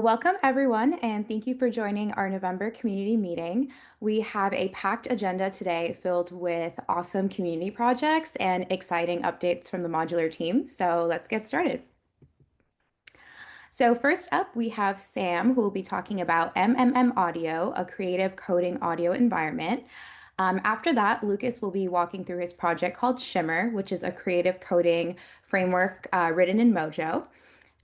Welcome, everyone, and thank you for joining our November community meeting. We have a packed agenda today filled with awesome community projects and exciting updates from the modular team. So let's get started. So, first up, we have Sam, who will be talking about MMMAudio, a creative coding audio environment. After that, Lucas will be walking through his project called Shimmer, which is a creative coding framework written in Mojo.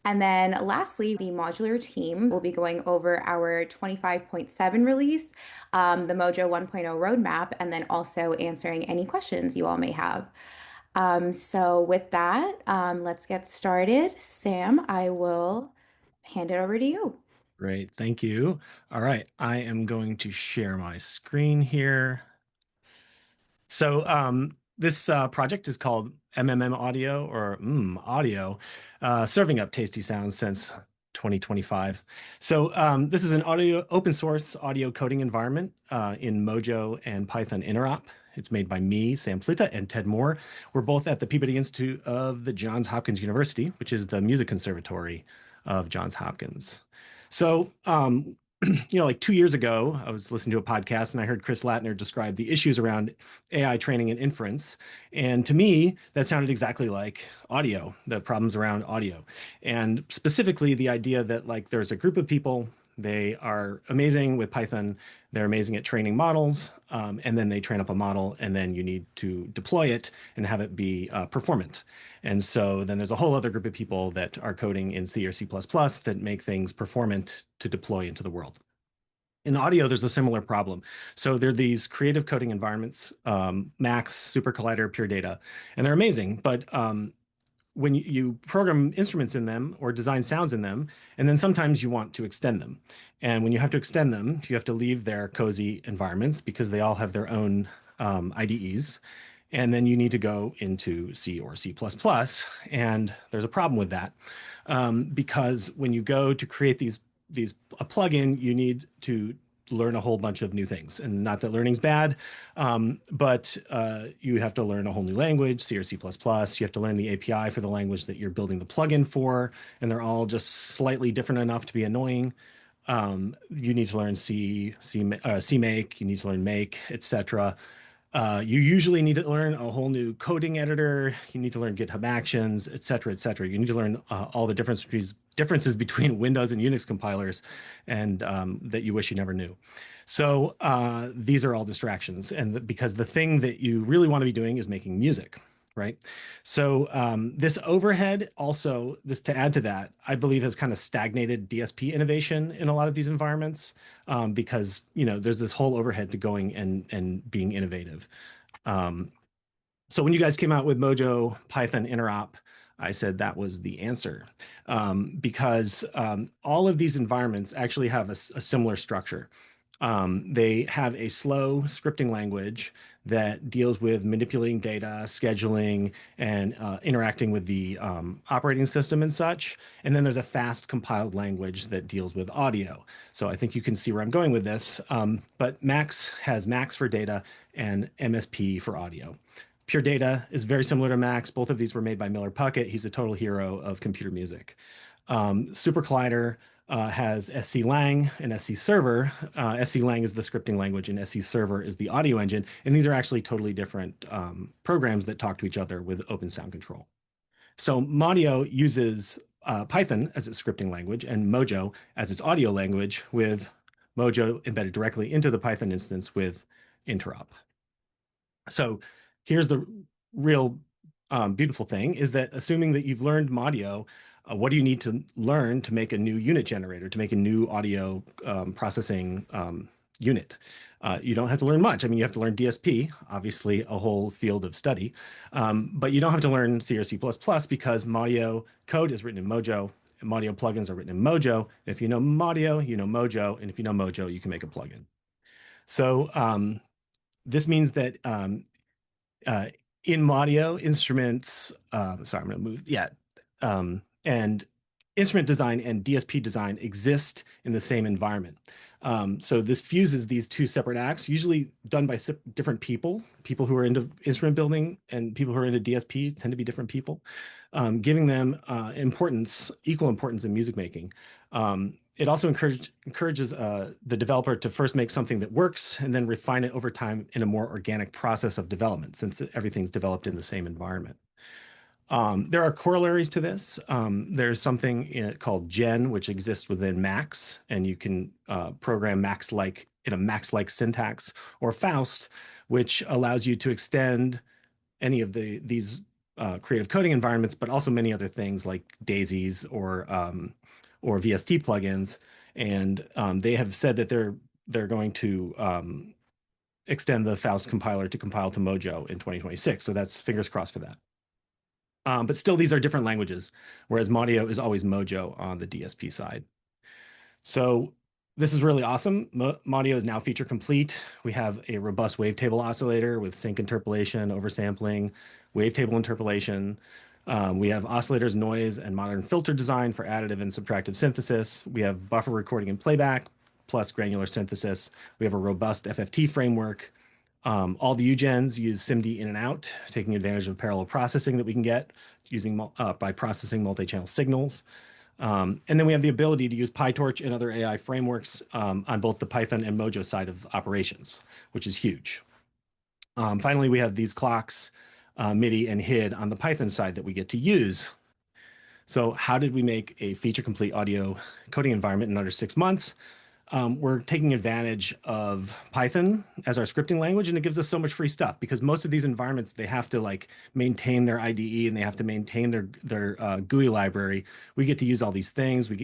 And then lastly, the modular team will be going over our 25.7 release, the Mojo 1.0 roadmap, and then also answering any questions you all may have. So with that, let's get started. Sam, I will hand it over to you. Great, thank you. All right, I am going to share my screen here. So this project is called MMMAudio or Audio, serving up tasty sounds since 2025. So this is an audio open source audio coding environment in Mojo and Python interop. It's made by me, Sam Pluta, and Ted Moore. We're both at the Peabody Institute of the Johns Hopkins University, which is the music conservatory of Johns Hopkins. So like 2 years ago, I was listening to a podcast and I heard Chris Latner describe the issues around AI training and inference. And to me, that sounded exactly like audio, the problems around audio. And specifically, the idea that like there's a group of people, they are amazing with Python, they're amazing at training models, and then they train up a model, and then you need to deploy it and have it be performant. And so then there's a whole other group of people that are coding in C or C++ that make things performant to deploy into the world. In audio, there's a similar problem. So there are these creative coding environments, Max, Super Collider, Pure Data, and they're amazing. But when you program instruments in them or design sounds in them, and then sometimes you want to extend them. And when you have to extend them, you have to leave their cozy environments because they all have their own IDEs. And then you need to go into C or C++. And there's a problem with that because when you go to create these a plugin, you need to learn a whole bunch of new things. And not that learning's bad, but you have to learn a whole new language, C or C++. You have to learn the API for the language that you're building the plugin for, and they're all just slightly different enough to be annoying. You need to learn CMake, you need to learn Make, etc. You usually need to learn a whole new coding editor. You need to learn GitHub Actions, et cetera, et cetera. You need to learn all the differences between Windows and Unix compilers, and that you wish you never knew. So these are all distractions, and because the thing that you really want to be doing is making music, right? So this overhead also, this to add to that, I believe has kind of stagnated DSP innovation in a lot of these environments because there's this whole overhead to going and being innovative. Um, so when you guys came out with Mojo Python interop, I said that was the answer because all of these environments actually have a similar structure. They have a slow scripting language that deals with manipulating data, scheduling, and interacting with the operating system and such. And then there's a fast compiled language that deals with audio. So I think you can see where I'm going with this. But Max has Max for data and MSP for audio. Pure Data is very similar to Max. Both of these were made by Miller Puckett. He's a total hero of computer music. Super Collider has SC Lang and SC Server. SC Lang is the scripting language, and SC Server is the audio engine. And these are actually totally different programs that talk to each other with open sound control. So Modio uses Python as its scripting language and Mojo as its audio language, with Mojo embedded directly into the Python instance with interop. So here's the real beautiful thing is that assuming that you've learned Modio, what do you need to learn to make a new unit generator, to make a new audio processing unit? You don't have to learn much. I mean, you have to learn DSP, obviously a whole field of study, but you don't have to learn C or C++ because Modio code is written in Mojo, and Modio plugins are written in Mojo. And if you know Modio, you know Mojo, and if you know Mojo, you can make a plugin. So this means that uh, in Modio, instruments, sorry, I'm going to move, yeah, and instrument design and DSP design exist in the same environment. So this fuses these two separate acts, usually done by different people. People who are into instrument building and people who are into DSP tend to be different people, giving them equal importance in music making. It also encourages the developer to first make something that works and then refine it over time in a more organic process of development, since everything's developed in the same environment. There are corollaries to this. There's something called Gen, which exists within Max, and you can program Max-like in a Max-like syntax, or Faust, which allows you to extend any of these creative coding environments, but also many other things like daisies or VST plugins. And they have said that they're going to extend the Faust compiler to compile to Mojo in 2026. So that's fingers crossed for that. But still, these are different languages, whereas Maudio is always Mojo on the DSP side. So this is really awesome. Maudio is now feature complete. We have a robust wavetable oscillator with sync interpolation, oversampling, wavetable interpolation. We have oscillators, noise, and modern filter design for additive and subtractive synthesis. We have buffer recording and playback, plus granular synthesis. We have a robust FFT framework. All the UGens use SIMD in and out, taking advantage of parallel processing that we can get by processing multi-channel signals. And then we have the ability to use PyTorch and other AI frameworks on both the Python and Mojo side of operations, which is huge. Finally, we have these clocks, MIDI and HID on the Python side that we get to use. So how did we make a feature-complete audio coding environment in under 6 months? We're taking advantage of Python as our scripting language, and it gives us so much free stuff because most of these environments, they have to like maintain their IDE and they have to maintain their GUI library. We get to use all these things. We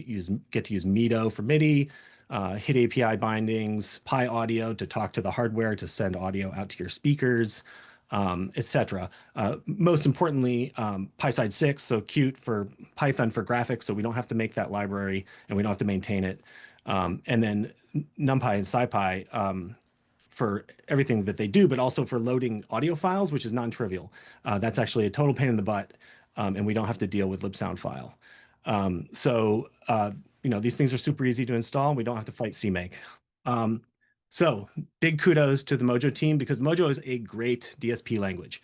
get to use Mido for MIDI, HID API bindings, PyAudio to talk to the hardware to send audio out to your speakers, etc. Most importantly, PySide 6, so Qt for Python for graphics, so we don't have to make that library and we don't have to maintain it. And then NumPy and SciPy for everything that they do, but also for loading audio files, which is non-trivial. That's actually a total pain in the butt, and we don't have to deal with libsound file. These things are super easy to install. We don't have to fight CMake. So big kudos to the Mojo team because Mojo is a great DSP language.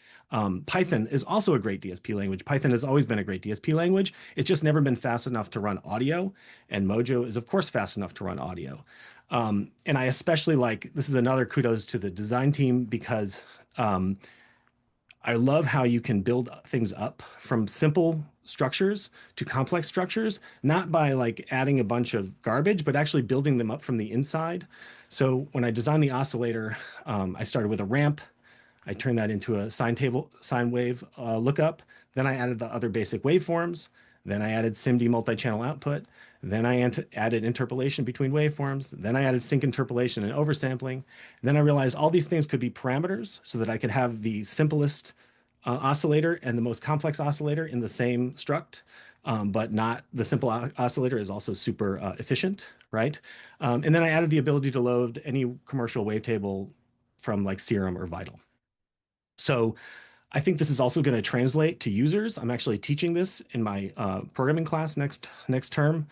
Python is also a great DSP language. Python has always been a great DSP language. It's just never been fast enough to run audio. And Mojo is, of course, fast enough to run audio. And I especially this is another kudos to the design team because I love how you can build things up from simple structures to complex structures, not by adding a bunch of garbage, but actually building them up from the inside. So when I designed the oscillator, I started with a ramp. I turned that into a sine wave lookup. Then I added the other basic waveforms. Then I added SIMD multi-channel output. Then I added interpolation between waveforms. Then I added sync interpolation and oversampling. Then I realized all these things could be parameters so that I could have the simplest oscillator and the most complex oscillator in the same struct, but not the simple oscillator is also super efficient, right? And then I added the ability to load any commercial wavetable from Serum or Vital. So I think this is also going to translate to users. I'm actually teaching this in my programming class next term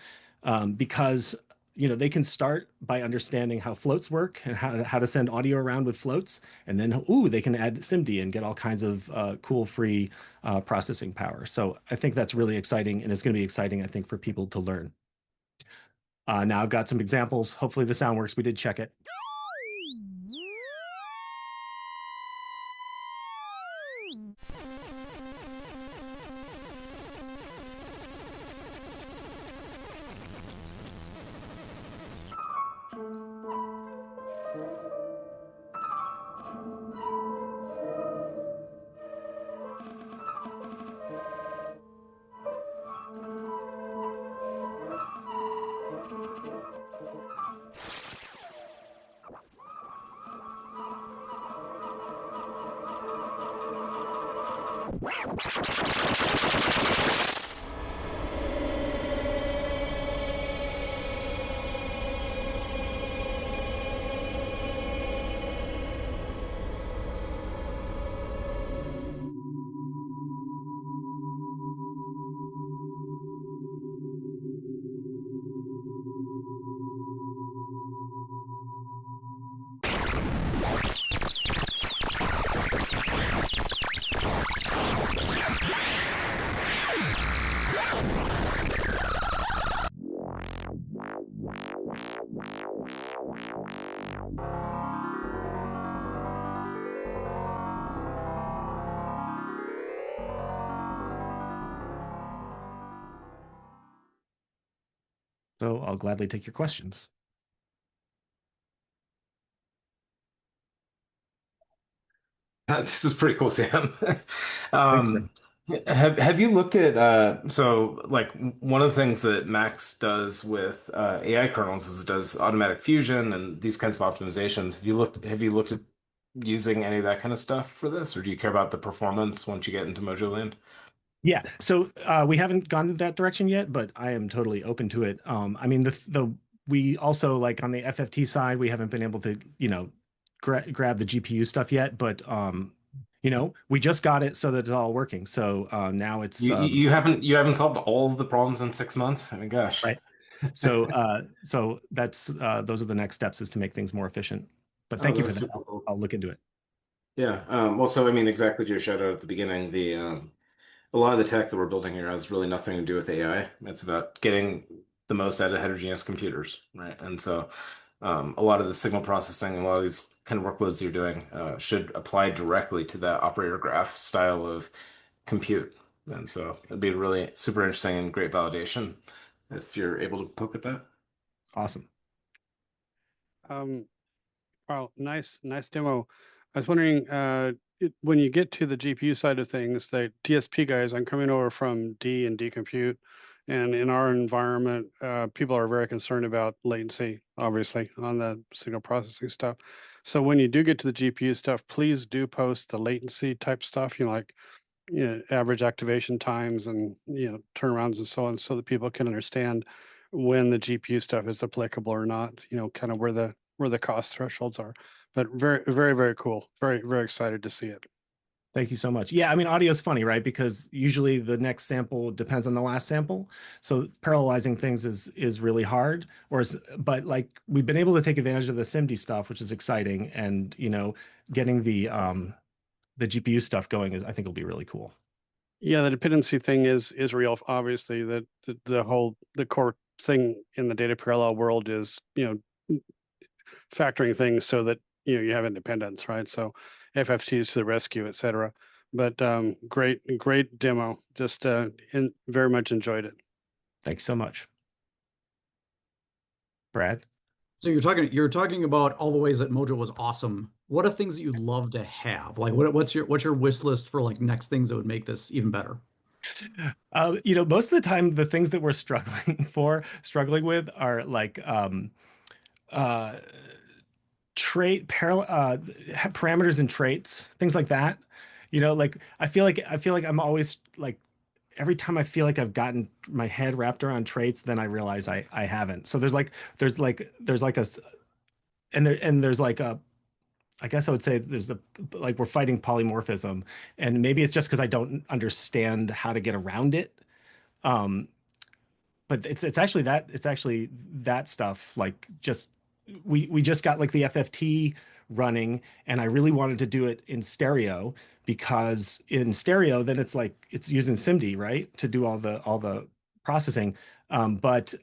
because they can start by understanding how floats work and how to send audio around with floats, and then they can add SIMD and get all kinds of cool free processing power. So I think that's really exciting, and it's going to be exciting, I think, for people to learn. Now I've got some examples. Hopefully the sound works. We did check it. So I'll gladly take your questions. This is pretty cool, Sam. Thanks, man. Um, have you looked at so like one of the things that Max does with AI kernels is it does automatic fusion and these kinds of optimizations. Have you looked at using any of that kind of stuff for this, or do you care about the performance once you get into Mojo land? Yeah, so we haven't gone that direction yet, but I am totally open to it. I mean, the we also like on the FFT side, we haven't been able to, grab the GPU stuff yet, but we just got it so that it's all working. So now it's You haven't solved all of the problems in 6 months? I mean, gosh. right. So that's those are the next steps is to make things more efficient. But Oh, thank you for that's that. super cool. I'll look into it. Yeah. Well, so I mean, exactly to your shout out at the beginning, the a lot of the tech that we're building here has really nothing to do with AI. It's about getting the most out of heterogeneous computers, right? And so, a lot of the signal processing, a lot of these kind of workloads you're doing, should apply directly to that operator graph style of compute. And so, it'd be really super interesting and great validation if you're able to poke at that. Awesome. Um, wow, nice demo. I was wondering, when you get to the GPU side of things, the DSP guys, I'm coming over from D and D compute, and in our environment, people are very concerned about latency, obviously, on the signal processing stuff. So when you do get to the GPU stuff, please do post the latency type stuff, like average activation times and turnarounds and so on, so that people can understand when the GPU stuff is applicable or not. Kind of where the cost thresholds are. But very very very cool. Very very excited to see it. Thank you so much. Yeah, I mean, audio is funny, right? Because usually the next sample depends on the last sample. So parallelizing things is really hard. But like we've been able to take advantage of the SIMD stuff, which is exciting, and getting the GPU stuff going is I think will be really cool. Yeah, the dependency thing is real. Obviously, that the core thing in the data parallel world is factoring things so that you have independence, right? So FFTs to the rescue, etc. But great demo. Just very much enjoyed it. Thanks so much, Brad. So you're talking about all the ways that Mojo was awesome. What are things that you'd love to have? Like what's your wish list for like next things that would make this even better? Most of the time, the things that we're struggling with are like uh, parameters and traits, things like that. Like I feel like I'm always like every time I feel like I've gotten my head wrapped around traits, then I realize I haven't. So there's like there's like a I guess I would say there's the like we're fighting polymorphism, and maybe it's just because I don't understand how to get around it. Um, but it's actually that stuff like just we just got like the FFT running and I really wanted to do it in stereo because in stereo then it's like it's using SIMD right to do all the processing but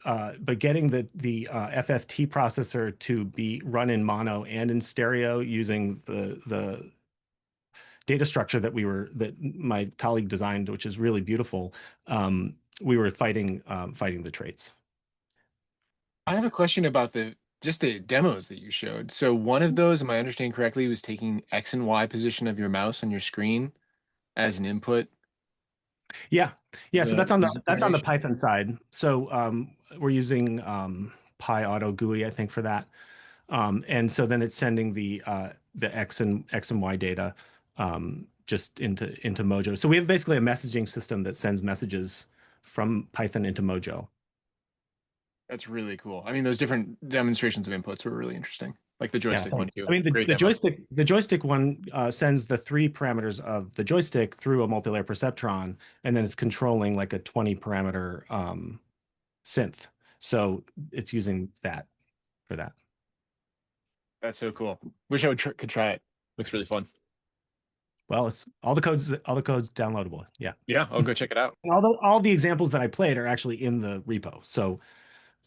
getting the FFT processor to be run in mono and in stereo using the data structure that my colleague designed, which is really beautiful. We were fighting the traits. I have a question about the demos that you showed. So one of those, am I understanding correctly, was taking X and Y position of your mouse on your screen as an input Yeah, for yeah. So the user that's on the generation? Python side. So we're using Auto GUI, I think, for that. And so then it's sending the X and Y data just into Mojo. So we have basically a messaging system that sends messages from Python into Mojo. That's really cool. I mean, those different demonstrations of inputs were really interesting. Like the Yeah, joystick one thanks. too. I mean, Great the demo. joystick one sends the three parameters of the joystick through a multi-layer perceptron, and then it's controlling like a 20 parameter synth. So it's using that for that. That's so cool. Wish I could try it. Looks really fun. Well, it's all the codes downloadable. Yeah. Yeah, I'll go check it out. And all the examples that I played are actually in the repo. So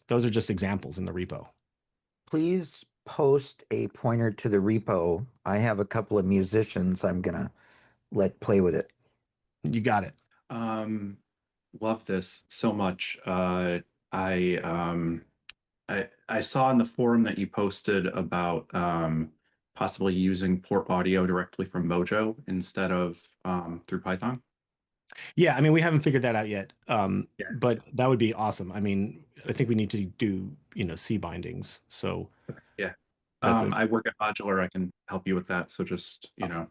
those are just examples in the repo. please post a pointer to the repo. I have a couple of musicians I'm gonna let play with it. You got it. Love this so much. I I saw in the forum that you posted about possibly using port audio directly from Mojo instead of through Python. Yeah, I mean, we haven't figured that out yet. Yeah. But that would be awesome. I mean, I think we need to do, C bindings. So Yeah. that's it. I work at Modular. I can help you with that. So just, yeah,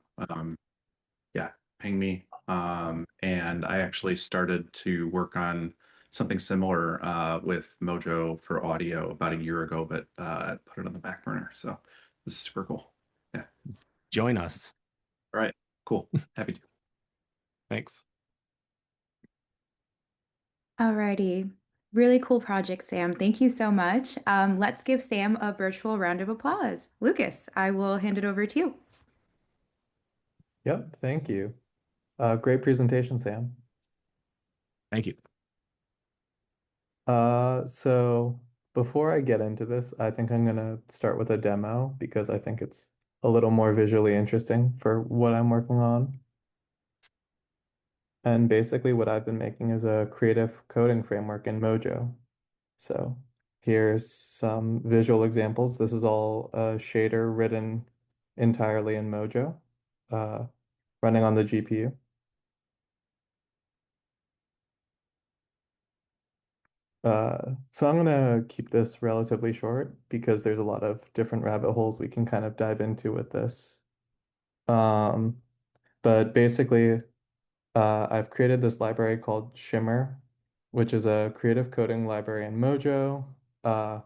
ping me. And I actually started to work on something similar with Mojo for audio about a year ago, but I put it on the back burner. So this is super cool. Yeah. Join us. All right. Cool. Happy to. Thanks. Alrighty. Really cool project, Sam. Thank you so much. Let's give Sam a virtual round of applause. Lucas, I will hand it over to you. Yep, thank you. Great presentation, Sam. Thank you. So before I get into this, I think I'm gonna start with a demo because I think it's a little more visually interesting for what I'm working on. And basically what I've been making is a creative coding framework in Mojo. So here's some visual examples. This is all a shader written entirely in Mojo, uh, running on the GPU. So I'm gonna keep this relatively short because there's a lot of different rabbit holes we can kind of dive into with this. Um, but basically, I've created this library called Shimmer, which is a creative coding library in Mojo. Uh,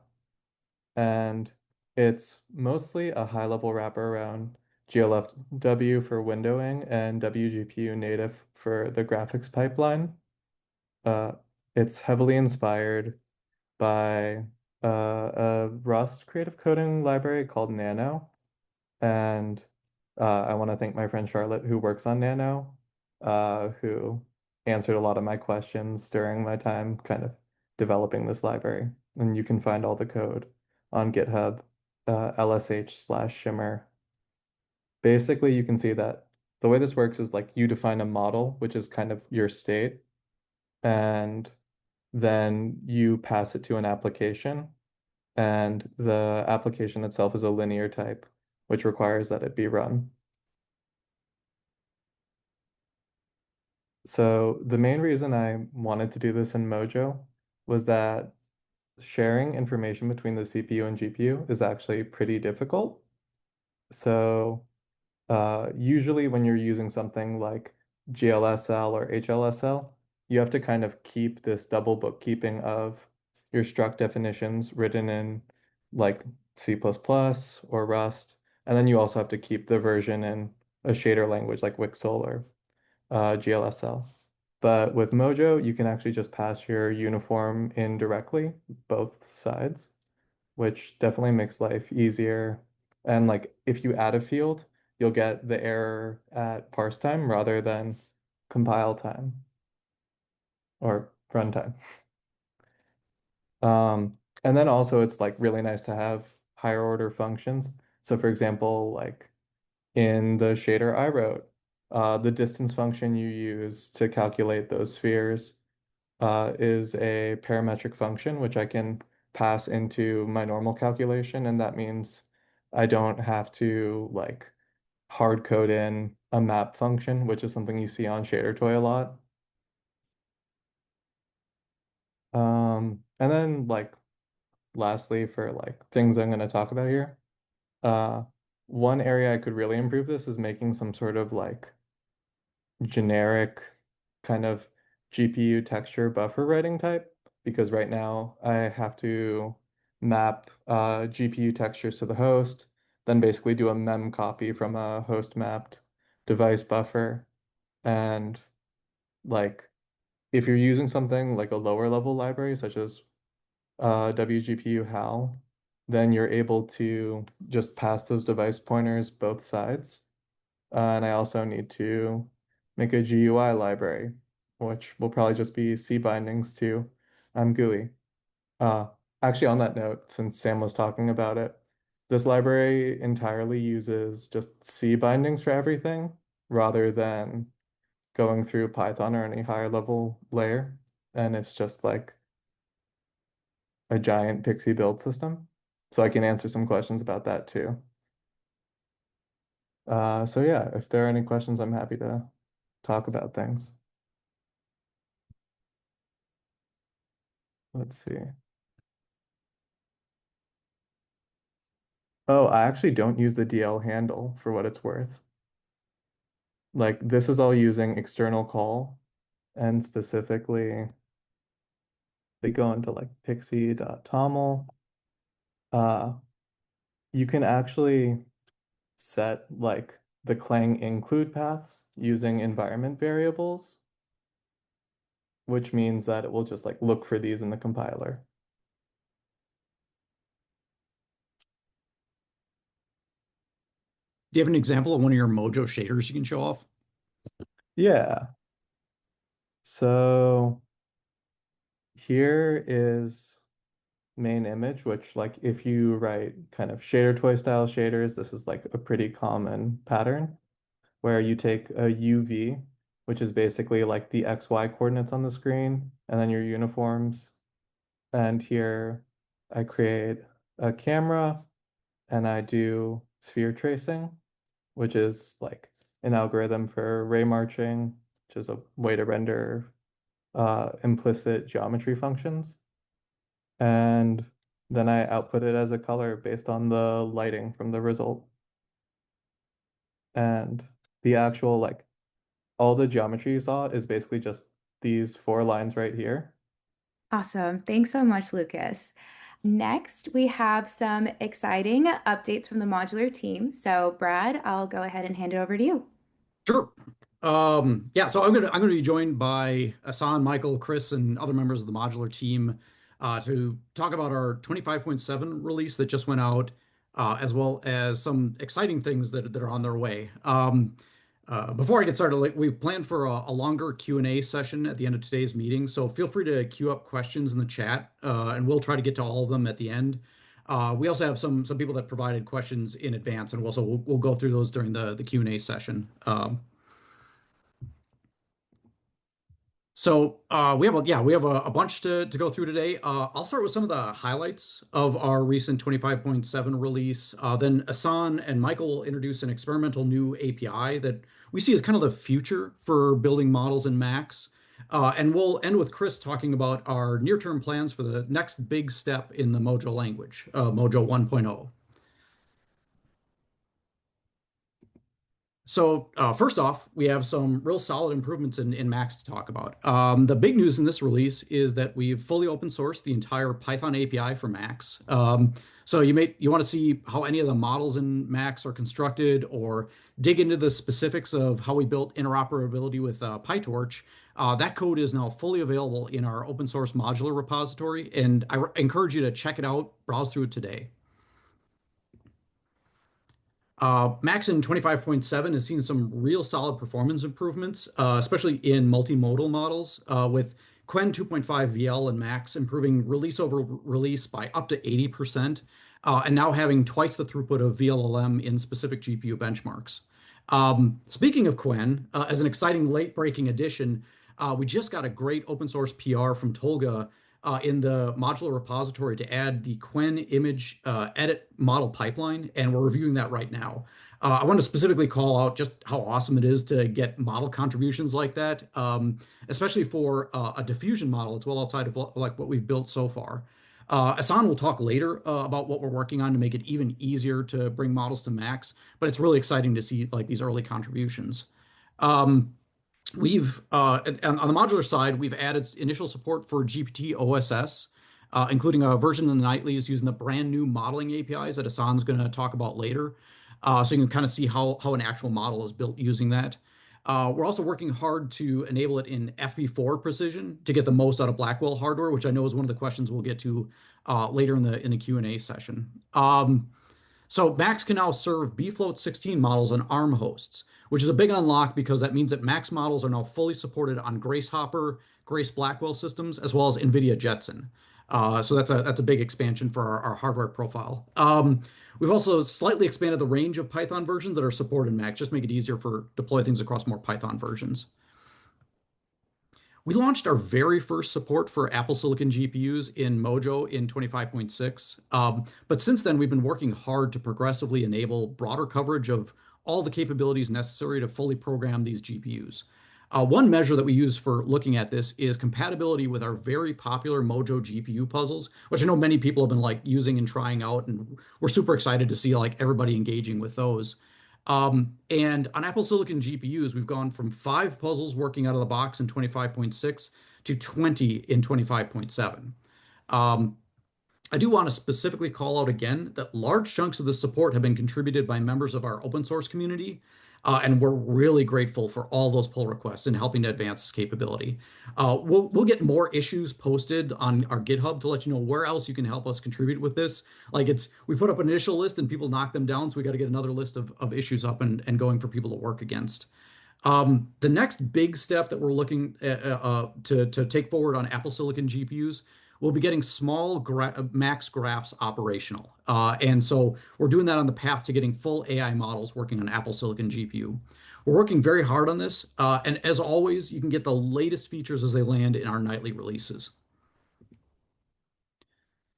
and it's mostly a high-level wrapper around GLFW for windowing and WGPU native for the graphics pipeline. Uh, it's heavily inspired by a Rust creative coding library called Nano. And I want to thank my friend Charlotte, who works on Nano, who answered a lot of my questions during my time kind of developing this library. And you can find all the code on GitHub, lsh/shimmer. Basically, you can see that the way this works is like you define a model, which is kind of your state, and then you pass it to an application. And the application itself is a linear type, which requires that it be run. So the main reason I wanted to do this in Mojo was that sharing information between the CPU and GPU is actually pretty difficult. So usually when you're using something like GLSL or HLSL, you have to kind of keep this double bookkeeping of your struct definitions written in like C++ or Rust. And then you also have to keep the version in a shader language like Wixel or GLSL. But with Mojo, you can actually just pass your uniform in directly, both sides, which definitely makes life easier. And like if you add a field, you'll get the error at parse time rather than compile time or runtime. And then also it's like really nice to have higher order functions. So for example, like in the shader I wrote, the distance function you use to calculate those spheres is a parametric function, which I can pass into my normal calculation. And that means I don't have to like hard code in a map function, which is something you see on ShaderToy a lot. And then like lastly, for like things I'm going to talk about here, uh, one area I could really improve this is making some sort of like generic kind of GPU texture buffer writing type, because right now I have to map GPU textures to the host, then basically do a mem copy from a host mapped device buffer. And like if you're using something like a lower level library such as WGPU HAL, then you're able to just pass those device pointers both sides. And I also need to make a GUI library, which will probably just be C bindings to GUI. Actually, on that note, since Sam was talking about it, this library entirely uses just C bindings for everything rather than going through Python or any higher level layer. And it's just like a giant pixie build system. So I can answer some questions about that too. So yeah, if there are any questions, I'm happy to talk about things. Let's see. Oh, I actually don't use the DL handle for what it's worth. Like this is all using external call, and specifically they go into like pixie.toml. Uh, you can actually set like the Clang include paths using environment variables, which means that it will just like look for these in the compiler. Do you have an example of one of your Mojo shaders you can show off? Yeah. So here is main image, which like if you write kind of shader toy style shaders, this is like a pretty common pattern where you take a UV, which is basically like the XY coordinates on the screen, and then your uniforms. And here I create a camera and I do sphere tracing, which is like an algorithm for ray marching, which is a way to render implicit geometry functions. And then I output it as a color based on the lighting from the result. And the actual, like, all the geometry you saw is basically just these 4 lines right here. Awesome. Thanks so much, Lucas. Next, we have some exciting updates from the modular team. So, Brad, I'll go ahead and hand it over to you. Sure. Yeah, so I'm gonna be joined by Asan, Michael, Chris, and other members of the modular team to talk about our 25.7 release that just went out, as well as some exciting things that are on their way. Before I get started, like, we've planned for a longer Q&A session at the end of today's meeting, so feel free to queue up questions in the chat, and we'll try to get to all of them at the end. We also have some people that provided questions in advance, and we'll go through those during the Q&A session. We have a bunch to go through today. I'll start with some of the highlights of our recent 25.7 release. Then Asan and Michael will introduce an experimental new API that we see as kind of the future for building models in Max. And we'll end with Chris talking about our near-term plans for the next big step in the Mojo language, Mojo 1.0. So first off, we have some real solid improvements in Max to talk about. The big news in this release is that we've fully open sourced the entire Python API for Max. So you want to see how any of the models in Max are constructed, or dig into the specifics of how we built interoperability with PyTorch. That code is now fully available in our open source modular repository, and I encourage you to check it out, browse through it today. Max in 25.7 has seen some real solid performance improvements, especially in multimodal models, with Qwen 2.5 VL and Max improving release over release by up to 80%, and now having twice the throughput of VLLM in specific GPU benchmarks. Speaking of Qwen, as an exciting late-breaking addition, we just got a great open source PR from Tolga in the modular repository to add the Qwen image edit model pipeline, and we're reviewing that right now. I want to specifically call out just how awesome it is to get model contributions like that, especially for a diffusion model. It's well outside of like what we've built so far. Asan will talk later about what we're working on to make it even easier to bring models to Max, but it's really exciting to see like these early contributions. We've on the modular side, we've added initial support for GPT OSS, including a version of the nightlies using the brand new modeling APIs that Asan's going to talk about later. So you can kind of see how an actual model is built using that. We're also working hard to enable it in FP4 precision to get the most out of Blackwell hardware, which I know is one of the questions we'll get to later in the Q&A session. So Max can now serve bfloat 16 models on ARM hosts, which is a big unlock because that means that Max models are now fully supported on Grace Hopper, Grace Blackwell systems, as well as NVIDIA Jetson. So that's a big expansion for our hardware profile. We've also slightly expanded the range of Python versions that are supported in Mac, just make it easier for deploy things across more Python versions. We launched our very first support for Apple Silicon GPUs in Mojo in 25.6. But since then, we've been working hard to progressively enable broader coverage of all the capabilities necessary to fully program these GPUs. One measure that we use for looking at this is compatibility with our very popular Mojo GPU puzzles, which I know many people have been like using and trying out, and we're super excited to see like everybody engaging with those. And on Apple Silicon GPUs, we've gone from 5 puzzles working out of the box in 25.6 to 20 in 25.7. I do want to specifically call out again that large chunks of the support have been contributed by members of our open source community, and we're really grateful for all those pull requests in helping to advance this capability. We'll get more issues posted on our GitHub to let you know where else you can help us contribute with this. Like we put up an initial list and people knock them down, so we got to get another list of issues up and going for people to work against. The next big step that we're looking to take forward on Apple Silicon GPUs, we'll be getting small max graphs operational. And so we're doing that on the path to getting full AI models working on Apple Silicon GPU. We're working very hard on this. And as always, you can get the latest features as they land in our nightly releases.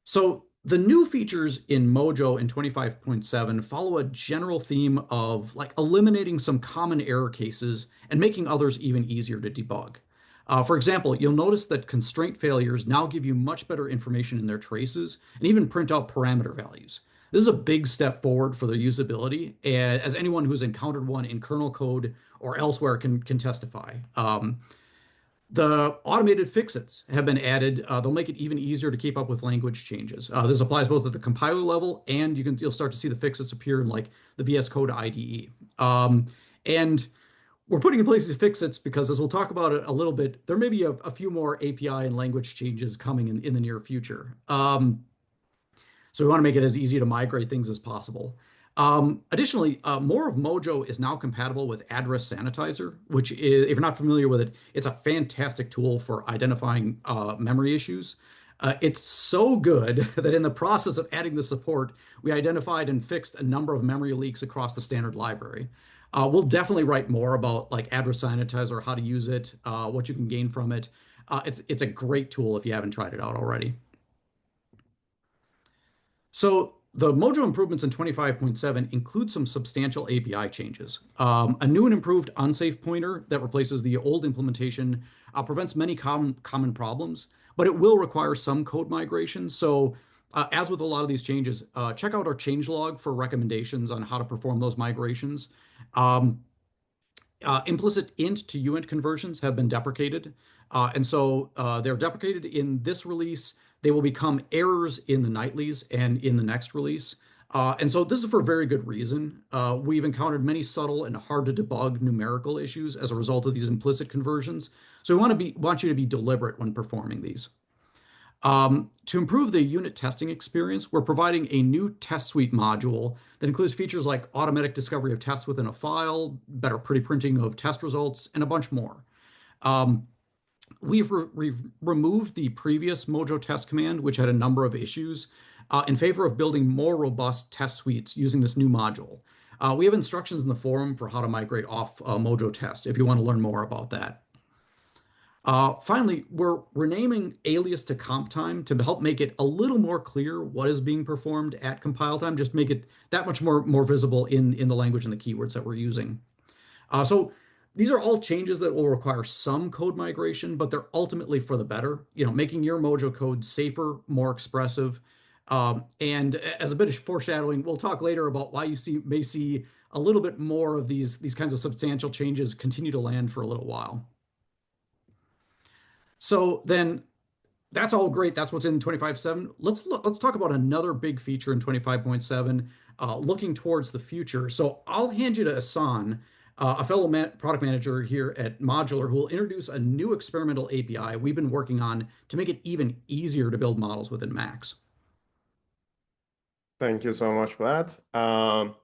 So the new features in Mojo in 25.7 follow a general theme of like eliminating some common error cases and making others even easier to debug. For example, you'll notice that constraint failures now give you much better information in their traces and even print out parameter values. This is a big step forward for their usability, as anyone who's encountered one in kernel code or elsewhere can testify. The automated fixits have been added. They'll make it even easier to keep up with language changes. This applies both at the compiler level, and you'll start to see the fixits appear in like the VS Code IDE. And we're putting in place these fixits because, as we'll talk about it a little bit, there may be a few more API and language changes coming in the near future. So we want to make it as easy to migrate things as possible. Additionally, more of Mojo is now compatible with Address Sanitizer, which is, if you're not familiar with it, it's a fantastic tool for identifying memory issues. It's so good that in the process of adding the support, we identified and fixed a number of memory leaks across the standard library. We'll definitely write more about like Address Sanitizer, how to use it, what you can gain from it. It's a great tool if you haven't tried it out already. So the Mojo improvements in 25.7 include some substantial API changes. A new and improved unsafe pointer that replaces the old implementation prevents many common problems, but it will require some code migration. So as with a lot of these changes, check out our changelog for recommendations on how to perform those migrations. Implicit int to uint conversions have been deprecated. And so they're deprecated in this release. They will become errors in the nightlies and in the next release. And so this is for a very good reason. We've encountered many subtle and hard to debug numerical issues as a result of these implicit conversions. So we want you to be deliberate when performing these. To improve the unit testing experience, we're providing a new test suite module that includes features like automatic discovery of tests within a file, better pre-printing of test results, and a bunch more. We've removed the previous Mojo test command, which had a number of issues, in favor of building more robust test suites using this new module. We have instructions in the forum for how to migrate off Mojo test if you want to learn more about that. Finally, we're renaming alias to comp time to help make it a little more clear what is being performed at compile time, just make it that much more visible in the language and the keywords that we're using. So these are all changes that will require some code migration, but they're ultimately for the better, making your Mojo code safer, more expressive. And as a bit of foreshadowing, we'll talk later about why you may see a little bit more of these kinds of substantial changes continue to land for a little while. So then that's all great. That's what's in 25.7. Let's talk about another big feature in 25.7, looking towards the future. So I'll hand you to Asan, a fellow product manager here at Modular, who will introduce a new experimental API we've been working on to make it even easier to build models within Max. Thank you so much for that.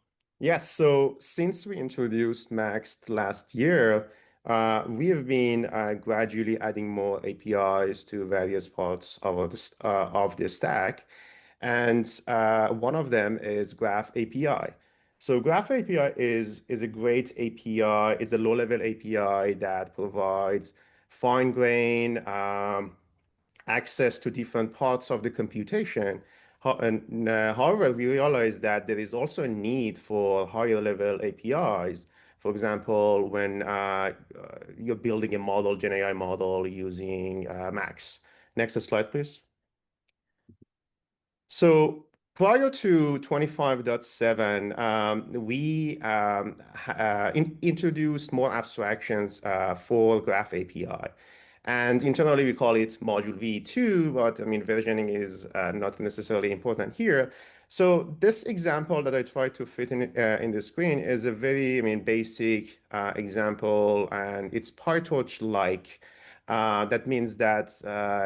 Yes, so since we introduced Max last year, we have been gradually adding more APIs to various parts of the stack. And one of them is Graph API. So Graph API is a great API. It's a low-level API that provides fine-grained access to different parts of the computation. However, we realize that there is also a need for higher level APIs. For example, when you're building a model, Gen AI model using Max. Next slide, please. So prior to 25.7, we introduced more abstractions for Graph API. And internally, we call it Module V2, but I mean, versioning is not necessarily important here. So this example that I tried to fit in the screen is a very, I mean, basic example, and it's PyTorch-like. That means that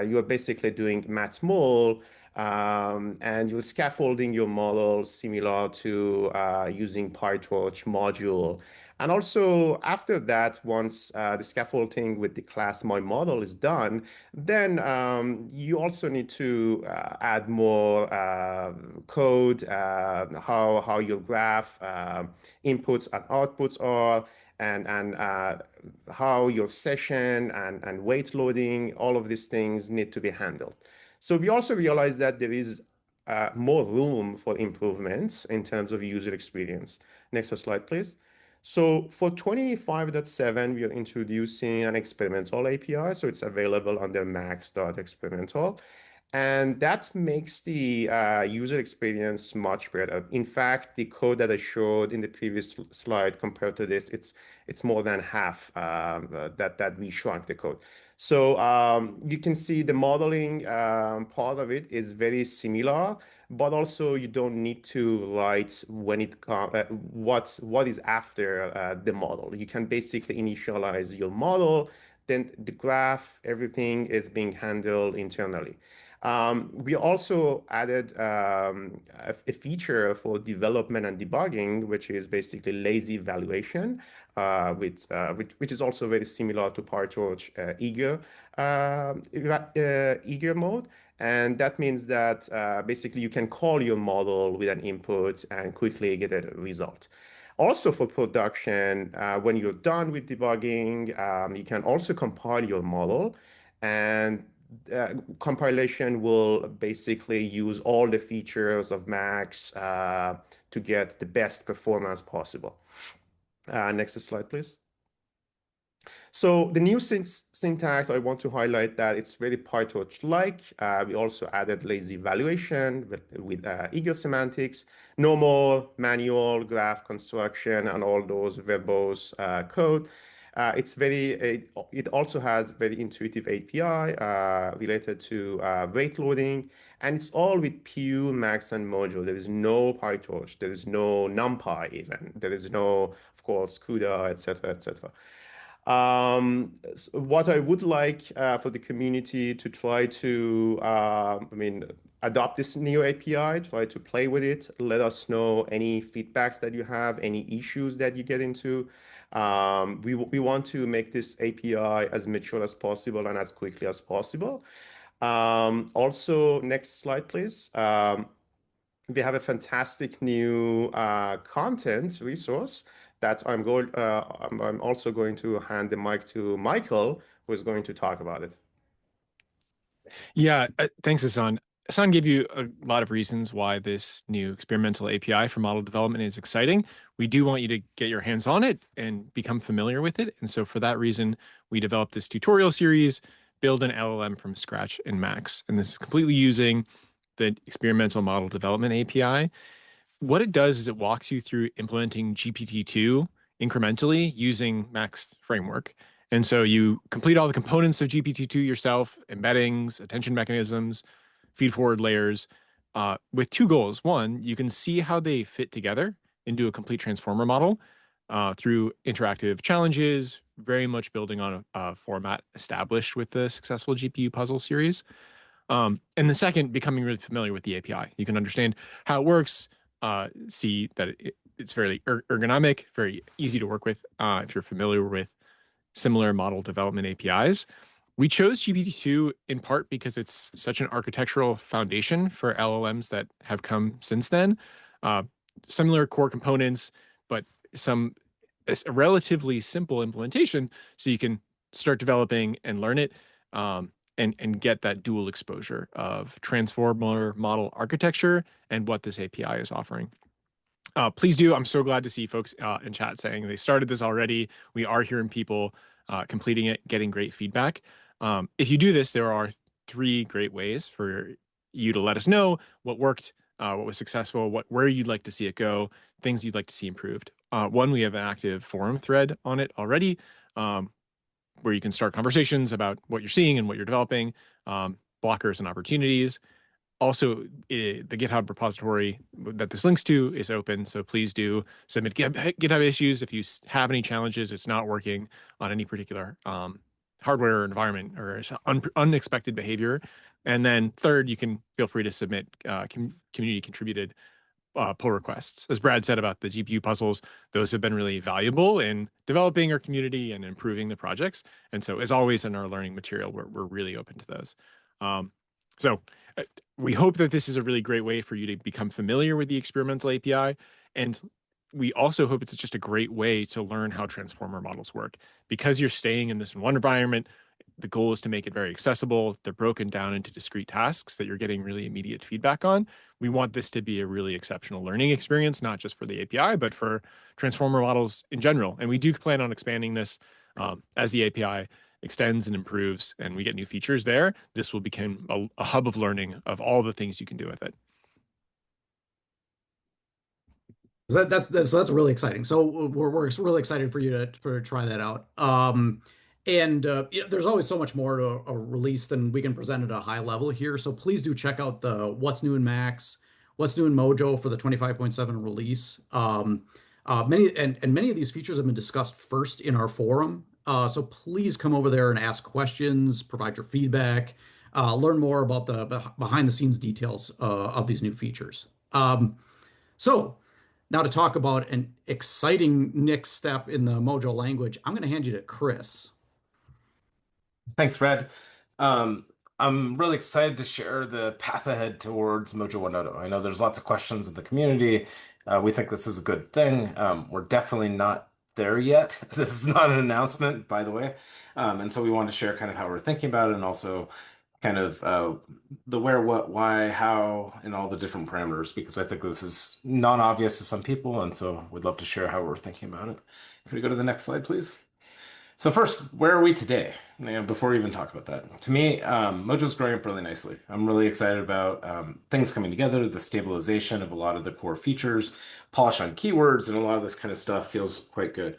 you're basically doing matmul, and you're scaffolding your model similar to using PyTorch module. And also after that, once the scaffolding with the class MyModel is done, then you also need to add more code, how your graph inputs and outputs are, and how your session and weight loading, all of these things need to be handled. So we also realized that there is more room for improvements in terms of user experience. Next slide, please. So for 25.7, we are introducing an experimental API. So it's available under max.experimental. And that makes the user experience much better. In fact, the code that I showed in the previous slide compared to this, it's more than half that we shrunk the code. So you can see the modeling part of it is very similar, but also you don't need to write when it what is after the model. You can basically initialize your model, then the graph, everything is being handled internally. We also added a feature for development and debugging, which is basically lazy evaluation, which is also very similar to PyTorch eager mode. And that means that basically you can call your model with an input and quickly get a result. Also for production, when you're done with debugging, you can also compile your model, and compilation will basically use all the features of Max to get the best performance possible. Next slide, please. So the new syntax, I want to highlight that it's very PyTorch-like. We also added lazy evaluation with eager semantics, normal, manual, graph construction, and all those verbose code. It also has very intuitive API related to weight loading, and it's all with Pu, Max, and Mojo. There is no PyTorch, there is no NumPy even, there is no, of course, CUDA, etc., etc. What I would like for the community to try to, adopt this new API, try to play with it, let us know any feedbacks that you have, any issues that you get into. We want to make this API as mature as possible and as quickly as possible. Also, next slide, please. We have a fantastic new content resource that I'm also going to hand the mic to Michael, who is going to talk about it. Yeah, thanks, Hassan. Hassan gave you a lot of reasons why this new experimental API for model development is exciting. We do want you to get your hands on it and become familiar with it. And so for that reason, we developed this tutorial series, Build an LLM from Scratch in Max. And this is completely using the experimental model development API. What it does is it walks you through implementing GPT-2 incrementally using Max framework. And so you complete all the components of GPT-2 yourself, embeddings, attention mechanisms, feed-forward layers, with two goals. One, you can see how they fit together into a complete transformer model through interactive challenges, very much building on a format established with the successful GPU puzzle series. And the second, becoming really familiar with the API. You can understand how it works, see that it's fairly ergonomic, very easy to work with if you're familiar with similar model development APIs. We chose GPT-2 in part because it's such an architectural foundation for LLMs that have come since then. Similar core components, but a relatively simple implementation, so you can start developing and learn it, and get that dual exposure of transformer model architecture and what this API is offering. Please do. I'm so glad to see folks in chat saying they started this already. We are hearing people completing it, getting great feedback. If you do this, there are 3 great ways for you to let us know what worked, what was successful, where you'd like to see it go, things you'd like to see improved. One, we have an active forum thread on it already, where you can start conversations about what you're seeing and what you're developing, blockers and opportunities. Also, the GitHub repository that this links to is open, so please do submit GitHub issues if you have any challenges, it's not working on any particular hardware or environment, or unexpected behavior. And then third, you can feel free to submit community contributed pull requests. As Brad said about the GPU puzzles, those have been really valuable in developing our community and improving the projects. And so, as always in our learning material, we're really open to those. So we hope that this is a really great way for you to become familiar with the experimental API. And we also hope it's just a great way to learn how transformer models work. Because you're staying in this one environment, the goal is to make it very accessible. They're broken down into discrete tasks that you're getting really immediate feedback on. We want this to be a really exceptional learning experience, not just for the API, but for transformer models in general. And we do plan on expanding this as the API extends and improves and we get new features there. This will become a hub of learning of all the things you can do with it. That's really exciting. So we're really excited for you to try that out. There's always so much more to a release than we can present at a high level here. So please do check out the What's New in Max, What's New in Mojo for the 25.7 release. Many of these features have been discussed first in our forum. So please come over there and ask questions, provide your feedback, learn more about the behind the scenes details of these new features. So now to talk about an exciting next step in the Mojo language, I'm going to hand you to Chris. Thanks, Brad. I'm really excited to share the path ahead towards Mojo 1.0. I know there's lots of questions in the community. We think this is a good thing. We're definitely not there yet. This is not an announcement, by the way. And so we want to share kind of how we're thinking about it and also kind of the where, what, why, how, and all the different parameters, because I think this is non-obvious to some people. And so we'd love to share how we're thinking about it. Can we go to the next slide, please? So first, where are we today? Before we even talk about that, to me, Mojo's growing up really nicely. I'm really excited about things coming together, the stabilization of a lot of the core features, polish on keywords, and a lot of this kind of stuff feels quite good.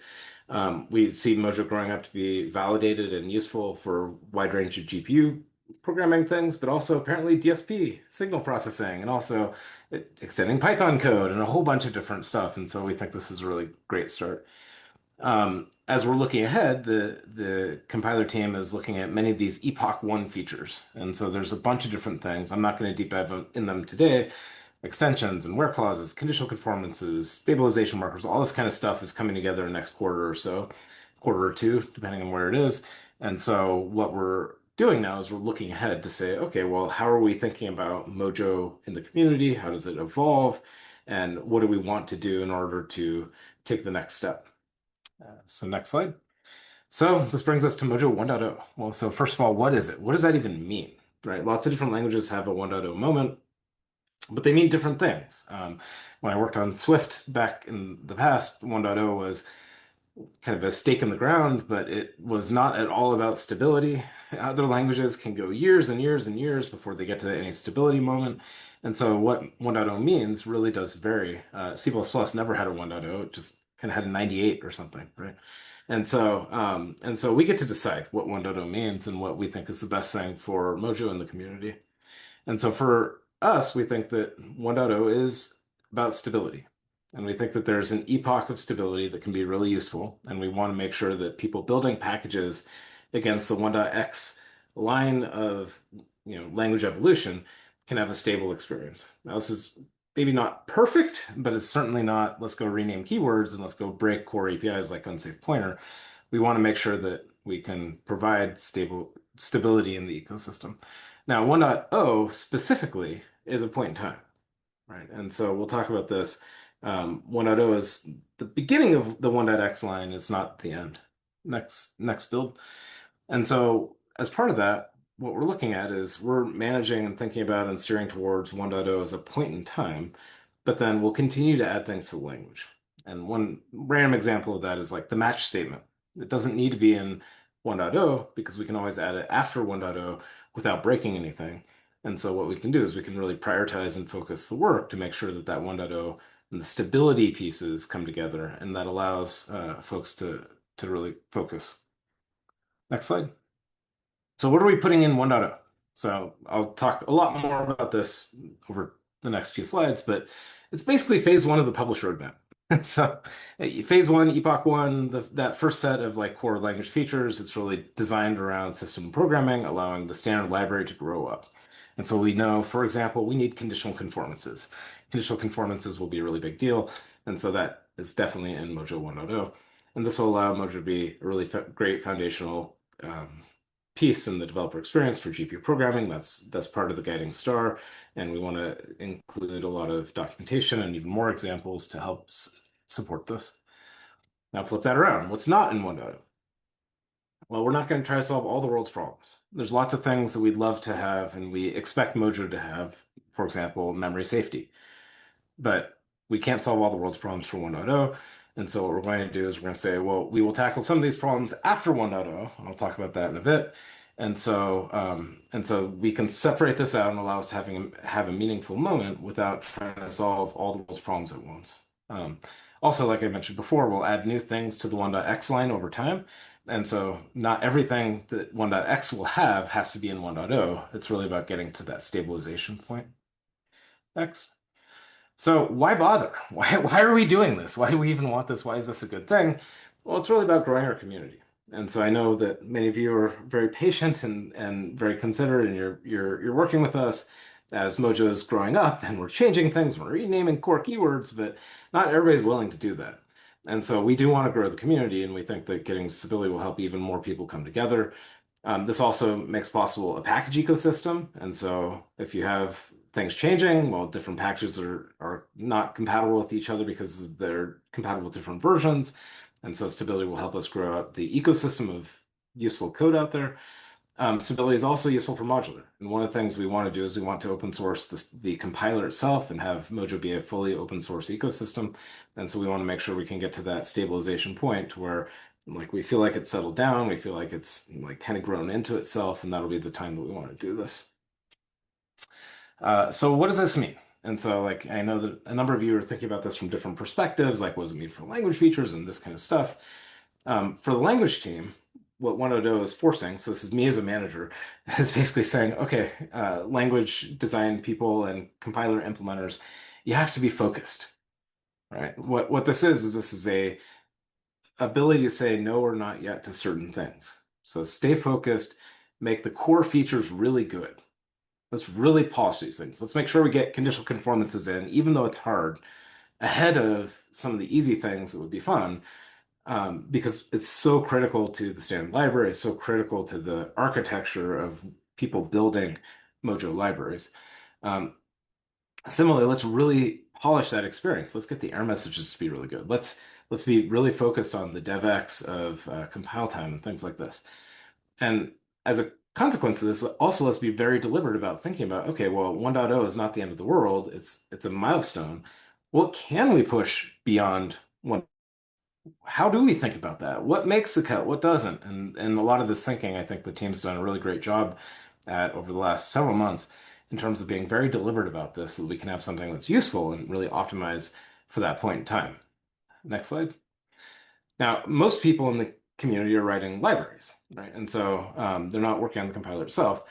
We see Mojo growing up to be validated and useful for a wide range of GPU programming things, but also apparently DSP, signal processing, and also extending Python code and a whole bunch of different stuff. And so we think this is a really great start. As we're looking ahead, the compiler team is looking at many of these Epoch 1 features. And so there's a bunch of different things. I'm not going to deep dive in them today. Extensions and where clauses, conditional conformances, stabilization markers, all this kind of stuff is coming together next quarter or so, quarter or two, depending on where it is. And so what we're doing now is we're looking ahead to say, okay, well, how are we thinking about Mojo in the community? How does it evolve? And what do we want to do in order to take the next step? So next slide. So this brings us to Mojo 1.0. Well, so first of all, what is it? What does that even mean? Right? Lots of different languages have a 1.0 moment, but they mean different things. When I worked on Swift back in the past, 1.0 was kind of a stake in the ground, but it was not at all about stability. Other languages can go years and years and years before they get to any stability moment. And so what 1.0 means really does vary. C++ never had a 1.0, it just kind of had a 98 or something, right? And so we get to decide what 1.0 means and what we think is the best thing for Mojo in the community. And so for us, we think that 1.0 is about stability. And we think that there's an epoch of stability that can be really useful. And we want to make sure that people building packages against the 1.x line of language evolution can have a stable experience. Now, this is maybe not perfect, but it's certainly not, let's go rename keywords and let's go break core APIs like unsafe pointer. we want to make sure that we can provide stability in the ecosystem. Now, 1.0 specifically is a point in time, right? And so we'll talk about this. 1.0 is the beginning of the 1.x line. It's not the end. Next build. And so as part of that, what we're looking at is we're managing and thinking about and steering towards 1.0 as a point in time, but then we'll continue to add things to the language. And one random example of that is like the match statement. It doesn't need to be in 1.0 because we can always add it after 1.0 without breaking anything. And so what we can do is we can really prioritize and focus the work to make sure that that 1.0 and the stability pieces come together, and that allows folks to really focus. Next slide. So what are we putting in 1.0? So I'll talk a lot more about this over the next few slides, but it's basically phase one of the publish roadmap. So phase one, epoch one, that first set of like core language features, it's really designed around system programming, allowing the standard library to grow up. And so we know, for example, we need conditional conformances. Conditional conformances will be a really big deal. And so that is definitely in Mojo 1.0. And this will allow Mojo to be a really great foundational piece in the developer experience for GPU programming. That's part of the guiding star, and we want to include a lot of documentation and even more examples to help support this. Now flip that around. What's not in 1.0? Well, we're not going to try to solve all the world's problems. There's lots of things that we'd love to have and we expect Mojo to have, for example, memory safety. But we can't solve all the world's problems for 1.0. And so what we're going to do is we're going to say, well, we will tackle some of these problems after 1.0. And I'll talk about that in a bit. And so we can separate this out and allow us to have a meaningful moment without trying to solve all the world's problems at once. Also, like I mentioned before, we'll add new things to the 1.x line over time. And so not everything that 1.x will have has to be in 1.0. It's really about getting to that stabilization point. Next. So why bother? Why are we doing this? Why do we even want this? Why is this a good thing? Well, it's really about growing our community. And so I know that many of you are very patient and very considerate, and you're working with us as Mojo is growing up, and we're changing things, we're renaming core keywords, but not everybody's willing to do that. And so we do want to grow the community, and we think that getting stability will help even more people come together. This also makes possible a package ecosystem. And so if you have things changing, well, different packages are not compatible with each other because they're compatible with different versions. And so stability will help us grow out the ecosystem of useful code out there. Stability is also useful for modular. And one of the things we want to do is we want to open source the compiler itself and have Mojo be a fully open source ecosystem. And so we want to make sure we can get to that stabilization point where like we feel like it's settled down, we feel like it's like kind of grown into itself, and that'll be the time that we want to do this. So what does this mean? And so like I know that a number of you are thinking about this from different perspectives, like what does it mean for language features and this kind of stuff. For the language team, what 1.0 is forcing, so this is me as a manager, is basically saying, okay, language design people and compiler implementers, you have to be focused, right? What this is this is a ability to say no or not yet to certain things. So stay focused, make the core features really good. Let's really polish these things. Let's make sure we get conditional conformances in, even though it's hard, ahead of some of the easy things that would be fun, because it's so critical to the standard library, it's so critical to the architecture of people building Mojo libraries. Similarly, let's really polish that experience. Let's get the error messages to be really good. Let's be really focused on the DevX of compile time and things like this. And as a consequence of this, also let's be very deliberate about thinking about, okay, well, 1.0 is not the end of the world. It's a milestone. What can we push beyond 1? How do we think about that? What makes the cut? What doesn't? And a lot of this thinking, I think the team's done a really great job at over the last several months in terms of being very deliberate about this so that we can have something that's useful and really optimize for that point in time. Next slide. Now, most people in the community are writing libraries, right? And so they're not working on the compiler itself.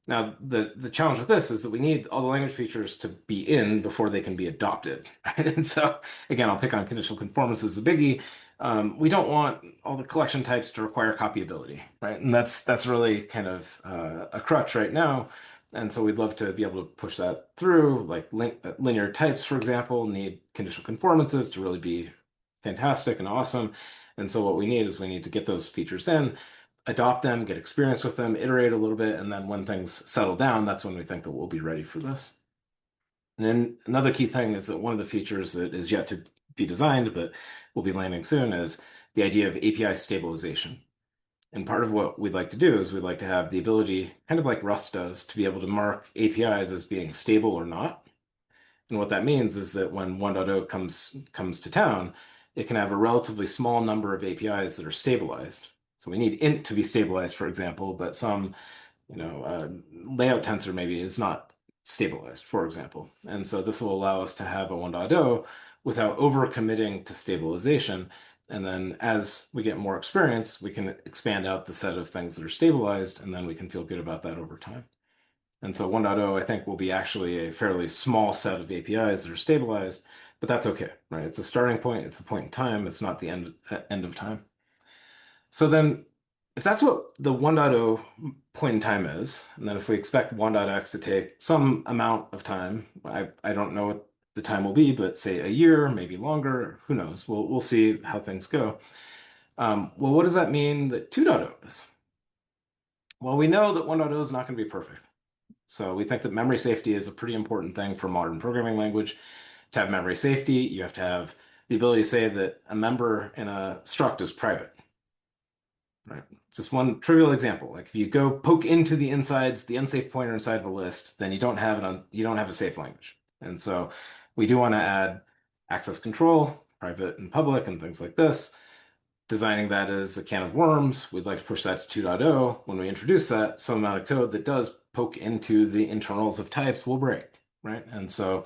Now, the challenge with this is that we need all the language features to be in before they can be adopted, right? And so, again, I'll pick on conditional conformance as a biggie. We don't want all the collection types to require copyability, right? And that's really kind of a crutch right now. And so we'd love to be able to push that through, like linear types, for example, need conditional conformances to really be fantastic and awesome. And so what we need is we need to get those features in, adopt them, get experience with them, iterate a little bit, and then when things settle down, that's when we think that we'll be ready for this. And then another key thing is that one of the features that is yet to be designed, but will be landing soon, is the idea of API stabilization. And part of what we'd like to do is we'd like to have the ability, kind of like Rust does, to be able to mark APIs as being stable or not. And what that means is that when 1.0 comes to town, it can have a relatively small number of APIs that are stabilized. So we need int to be stabilized, for example, but some, layout tensor maybe is not stabilized, for example. And so this will allow us to have a 1.0 without over-committing to stabilization. And then as we get more experience, we can expand out the set of things that are stabilized, and then we can feel good about that over time. And so 1.0, I think, will be actually a fairly small set of APIs that are stabilized, but that's okay, right? It's a starting point, it's a point in time, it's not the end of time. So then, if that's what the 1.0 point in time is, and then if we expect 1.x to take some amount of time, I don't know what the time will be, but say a year, maybe longer, who knows? We'll see how things go. Well, what does that mean that 2.0 is? Well, we know that 1.0 is not going to be perfect. So we think that memory safety is a pretty important thing for modern programming language. To have memory safety, you have to have the ability to say that a member in a struct is private. Right. Just one trivial example. Like if you go poke into the insides, the unsafe pointer inside of a list, then you don't have a safe language. And so we do want to add access control, private and public, and things like this. Designing that as a can of worms, we'd like to push that to 2.0. When we introduce that, some amount of code that does poke into the internals of types will break, right? And so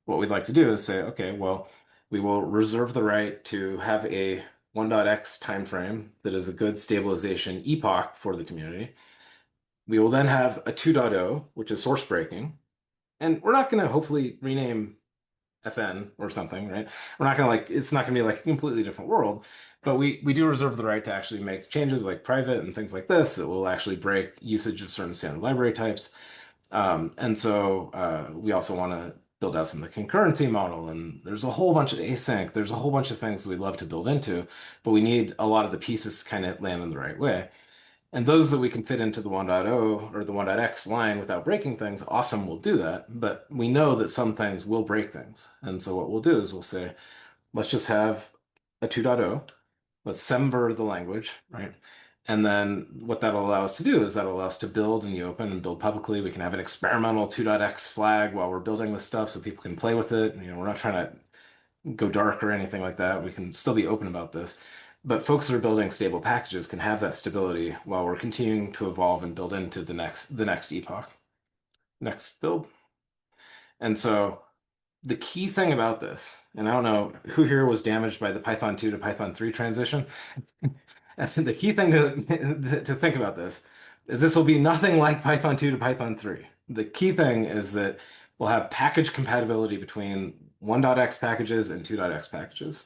what we'd like to do is say, okay, well, we will reserve the right to have a 1.x timeframe that is a good stabilization epoch for the community. We will then have a 2.0, which is source breaking. And we're not going to hopefully rename FN or something, right? We're not going to it's not going to be like a completely different world, but we do reserve the right to actually make changes like private and things like this that will actually break usage of certain standard library types. And so we also want to build out some of the concurrency model, and there's a whole bunch of async. There's a whole bunch of things we'd love to build into, but we need a lot of the pieces to kind of land in the right way. And those that we can fit into the 1.0 or the 1.x line without breaking things, awesome, we'll do that. But we know that some things will break things. And so what we'll do is we'll say, let's just have a 2.0. Let's semver the language, right? And then what that'll allow us to do is that'll allow us to build in the open and build publicly. We can have an experimental 2.x flag while we're building this stuff so people can play with it. We're not trying to go dark or anything like that. We can still be open about this. But folks that are building stable packages can have that stability while we're continuing to evolve and build into the next epoch, next build. And so the key thing about this, and I don't know who here was damaged by the Python 2 to Python 3 transition. The key thing to think about this will be nothing like Python 2 to Python 3. The key thing is that we'll have package compatibility between 1.x packages and 2.x packages.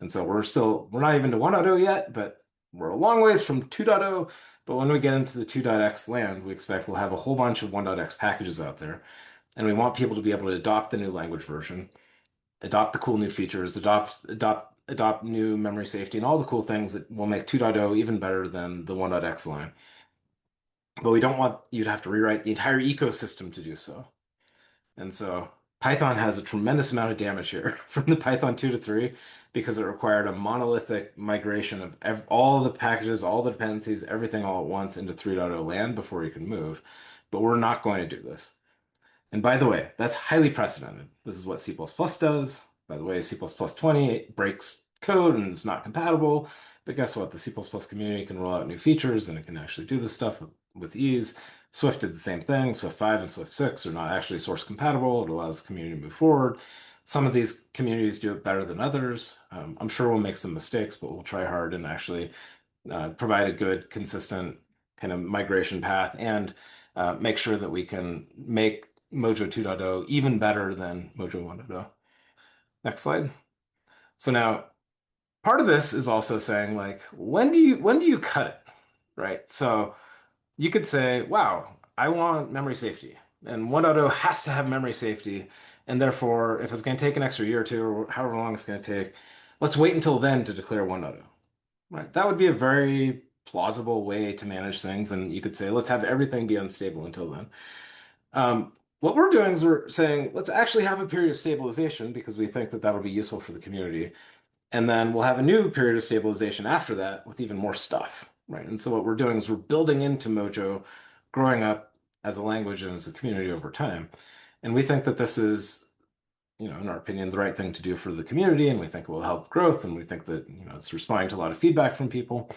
And so we're not even to 1.0 yet, but we're a long ways from 2.0. But when we get into the 2.x land, we expect we'll have a whole bunch of 1.x packages out there. And we want people to be able to adopt the new language version, adopt the cool new features, adopt new memory safety, and all the cool things that will make 2.0 even better than the 1.x line. But we don't want you to have to rewrite the entire ecosystem to do so. And so Python has a tremendous amount of damage here from the Python 2 to 3 because it required a monolithic migration of all the packages, all the dependencies, everything all at once into 3.0 land before you can move. But we're not going to do this. And by the way, that's highly precedented. This is what C++ does. By the way, C++ 20 breaks code and it's not compatible. But guess what? The C++ community can roll out new features and it can actually do this stuff with ease. Swift did the same thing. Swift 5 and Swift 6 are not actually source compatible. It allows the community to move forward. Some of these communities do it better than others. I'm sure we'll make some mistakes, but we'll try hard and actually provide a good, consistent kind of migration path and make sure that we can make Mojo 2.0 even better than Mojo 1.0. Next slide. So now part of this is also saying like, when do you cut it, right? So you could say, wow, I want memory safety, and 1.0 has to have memory safety, and therefore, if it's going to take an extra year or two, or however long it's going to take, let's wait until then to declare 1.0. Right. That would be a very plausible way to manage things. And you could say, let's have everything be unstable until then. What we're doing is we're saying, let's actually have a period of stabilization because we think that that'll be useful for the community. And then we'll have a new period of stabilization after that with even more stuff, right? And so what we're doing is we're building into Mojo, growing up as a language and as a community over time. And we think that this is, in our opinion, the right thing to do for the community, and we think it will help growth, and we think that, it's responding to a lot of feedback from people.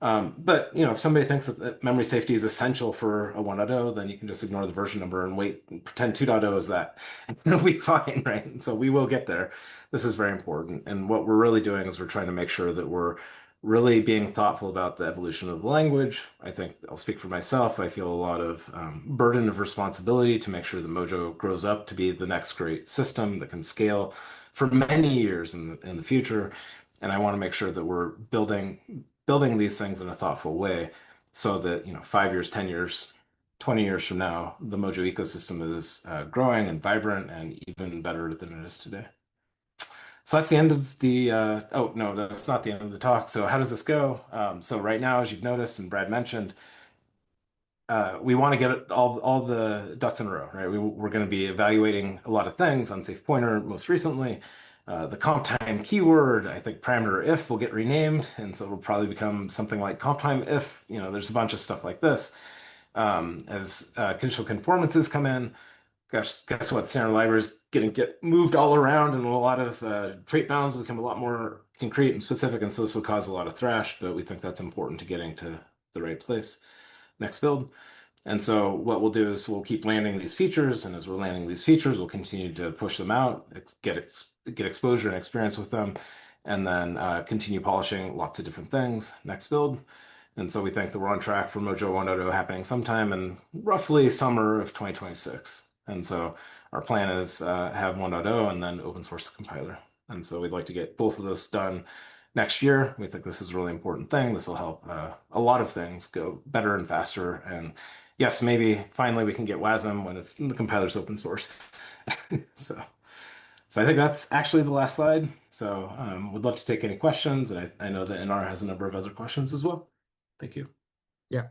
But if somebody thinks that memory safety is essential for a 1.0, then you can just ignore the version number and wait and pretend 2.0 is that. It'll be fine, right? And so we will get there. This is very important. And what we're really doing is we're trying to make sure that we're really being thoughtful about the evolution of the language. I think I'll speak for myself. I feel a lot of burden of responsibility to make sure that Mojo grows up to be the next great system that can scale for many years in the future. And I want to make sure that we're building these things in a thoughtful way so that 5 years, 10 years, 20 years from now, the Mojo ecosystem is growing and vibrant and even better than it is today. So that's the end of the, oh, no, that's not the end of the talk. So how does this go? So right now, as you've noticed and Brad mentioned, we want to get all the ducks in a row, right? We're going to be evaluating a lot of things, unsafe pointer most recently, the comp time keyword, I think parameter if will get renamed, and so it'll probably become something like comp time if, there's a bunch of stuff like this. As conditional conformances come in, guess what? Standard libraries get moved all around, and a lot of trait bounds become a lot more concrete and specific, and so this will cause a lot of thrash, but we think that's important to getting to the right place. Next build. And so what we'll do is we'll keep landing these features, and as we're landing these features, we'll continue to push them out, get exposure and experience with them, and then continue polishing lots of different things. Next build. And so we think that we're on track for Mojo 1.0 happening sometime in roughly summer of 2026. And so our plan is have 1.0 and then open source the compiler. And so we'd like to get both of those done next year. We think this is a really important thing. This will help a lot of things go better and faster. And yes, maybe finally we can get WASM when the compiler's open source. So I think that's actually the last slide. So would love to take any questions. And I know that NR has a number of other questions as well. Thank you. Yeah.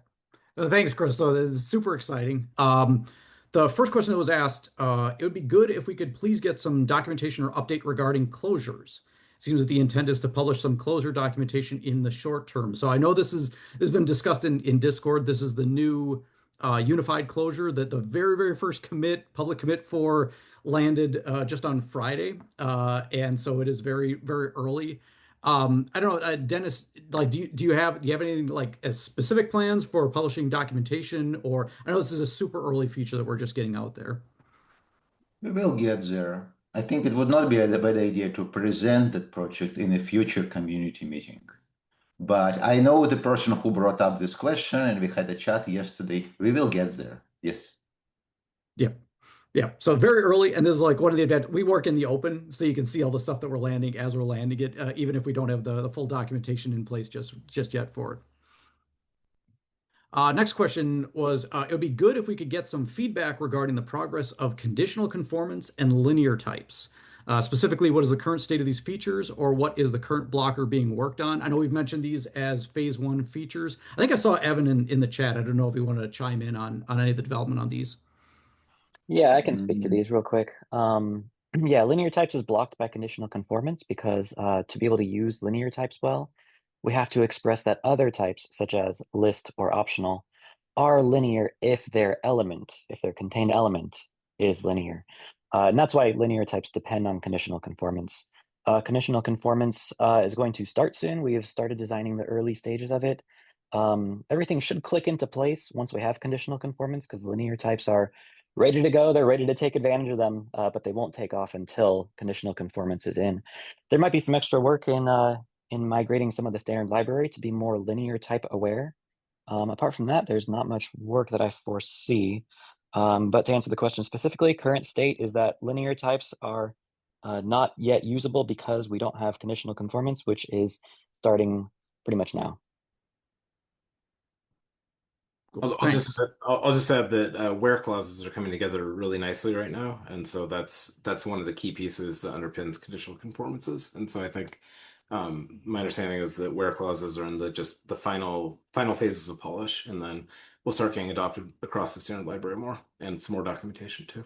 Thanks, Chris. So this is super exciting. The first question that was asked, it would be good if we could please get some documentation or update regarding closures. Seems that the intent is to publish some closure documentation in the short term. So I know this has been discussed in Discord. This is the new unified closure that the very first public commit for landed just on Friday. And so it is very early. I don't know, Dennis, like, do you have anything like as specific plans for publishing documentation, or I know this is a super early feature that we're just getting out there. We will get there. I think it would not be a bad idea to present that project in a future community meeting. But I know the person who brought up this question, and we had a chat yesterday. We will get there. Yes. Yeah. So very early, and this is like one of the events. We work in the open, so you can see all the stuff that we're landing as we're landing it, even if we don't have the full documentation in place just yet for it. Next question was, it would be good if we could get some feedback regarding the progress of conditional conformance and linear types. Specifically, what is the current state of these features, or what is the current blocker being worked on? I know we've mentioned these as phase 1 features. I think I saw Evan in the chat. I don't know if he wanted to chime in on any of the development on these. Yeah, I can speak to these real quick. Yeah, linear types is blocked by conditional conformance because to be able to use linear types well, we have to express that other types, such as list or optional, are linear if their contained element is linear. And that's why linear types depend on conditional conformance. Conditional conformance is going to start soon. We have started designing the early stages of it. Everything should click into place once we have conditional conformance because linear types are ready to go. They're ready to take advantage of them, but they won't take off until conditional conformance is in. There might be some extra work in migrating some of the standard library to be more linear type aware. Apart from that, there's not much work that I foresee. But to answer the question specifically, current state is that linear types are not yet usable because we don't have conditional conformance, which is starting pretty much now. I'll just add that where clauses are coming together really nicely right now, and so that's one of the key pieces that underpins conditional conformances. And so I think My understanding is that where clauses are in just the final phases of polish, and then we'll start getting adopted across the standard library more, and some more documentation too.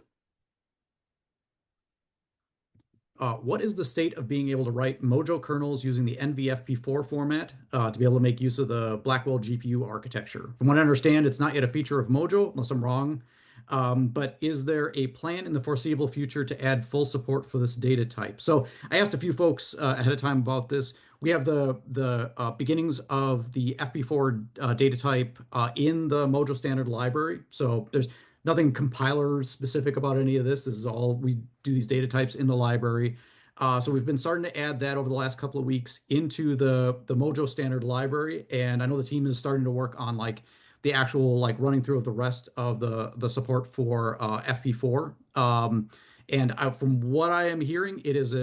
What is the state of being able to write Mojo kernels using the NVFP4 format to be able to make use of the Blackwell GPU architecture? From what I understand, it's not yet a feature of Mojo, unless I'm wrong. But is there a plan in the foreseeable future to add full support for this data type? So I asked a few folks ahead of time about this. We have the beginnings of the FP4 data type in the Mojo standard library. So there's nothing compiler specific about any of this. This is all we do these data types in the library. So we've been starting to add that over the last couple of weeks into the Mojo standard library, and I know the team is starting to work on like the actual like running through of the rest of the support for FP4. From what I am hearing, it is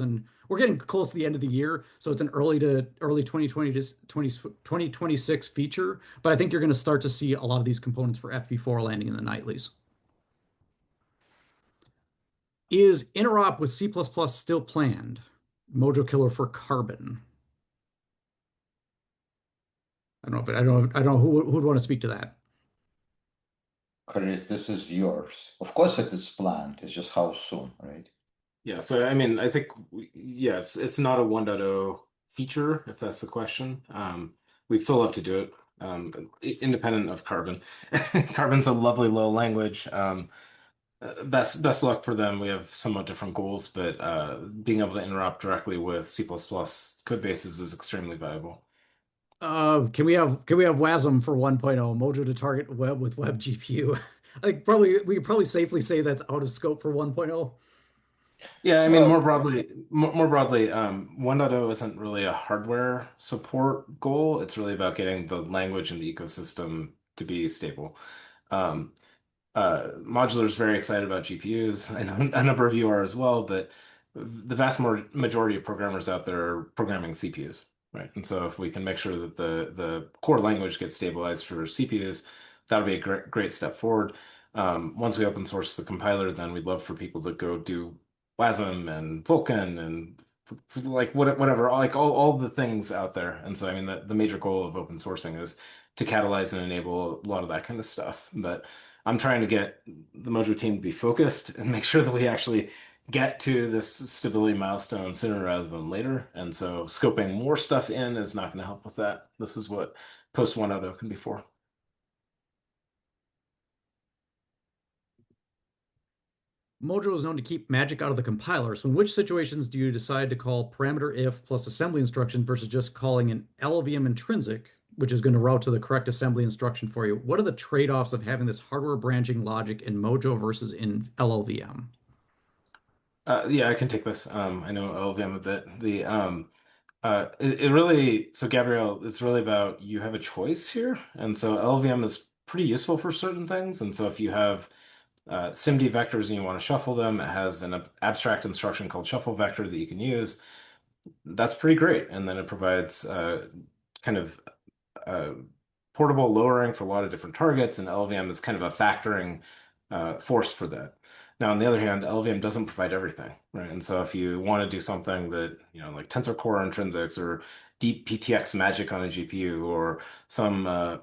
an we're getting close to the end of the year, so it's an early 2020 to 2026 feature. But I think you're going to start to see a lot of these components for FP4 landing in the nightlies. Is interop with C++ still planned? Mojo killer for Carbon. I don't know who would want to speak to that. Chris, this is yours. Of course it is planned. It's just how soon, right? Yeah, so I mean, I think yes, it's not a 1.0 feature, if that's the question. We'd still love to do it, independent of Carbon. Carbon's a lovely low language. Best luck for them. We have somewhat different goals, but being able to interrupt directly with C++ code bases is extremely valuable. Can we have WASM for 1.0 Mojo to target web with web GPU? We could probably safely say that's out of scope for 1.0. Yeah, I mean, more broadly, 1.0 isn't really a hardware support goal. It's really about getting the language and the ecosystem to be stable. Modular is very excited about GPUs. I know a number of you are as well, but the vast majority of programmers out there are programming CPUs, right? And so if we can make sure that the core language gets stabilized for CPUs, that'll be a great step forward. Once we open source the compiler, then we'd love for people to go do WASM and Vulkan and like whatever, like all the things out there. And so, I mean, the major goal of open sourcing is to catalyze and enable a lot of that kind of stuff. But I'm trying to get the Mojo team to be focused and make sure that we actually get to this stability milestone sooner rather than later. And so scoping more stuff in is not going to help with that. This is what post 1.0 can be for. Mojo is known to keep magic out of the compiler. So in which situations do you decide to call parameter if plus assembly instruction versus just calling an LLVM intrinsic, which is going to route to the correct assembly instruction for you? What are the trade-offs of having this hardware branching logic in Mojo versus in LLVM? Yeah, I can take this. I know LLVM a bit. It really, so Gabrielle, it's really about you have a choice here. And so LLVM is pretty useful for certain things. And so if you have SIMD vectors and you want to shuffle them, it has an abstract instruction called shuffle vector that you can use. That's pretty great. And then it provides kind of portable lowering for a lot of different targets, and LLVM is kind of a factoring force for that. Now, on the other hand, LLVM doesn't provide everything, right? And so if you want to do something that, like tensor core intrinsics or deep PTX magic on a GPU or some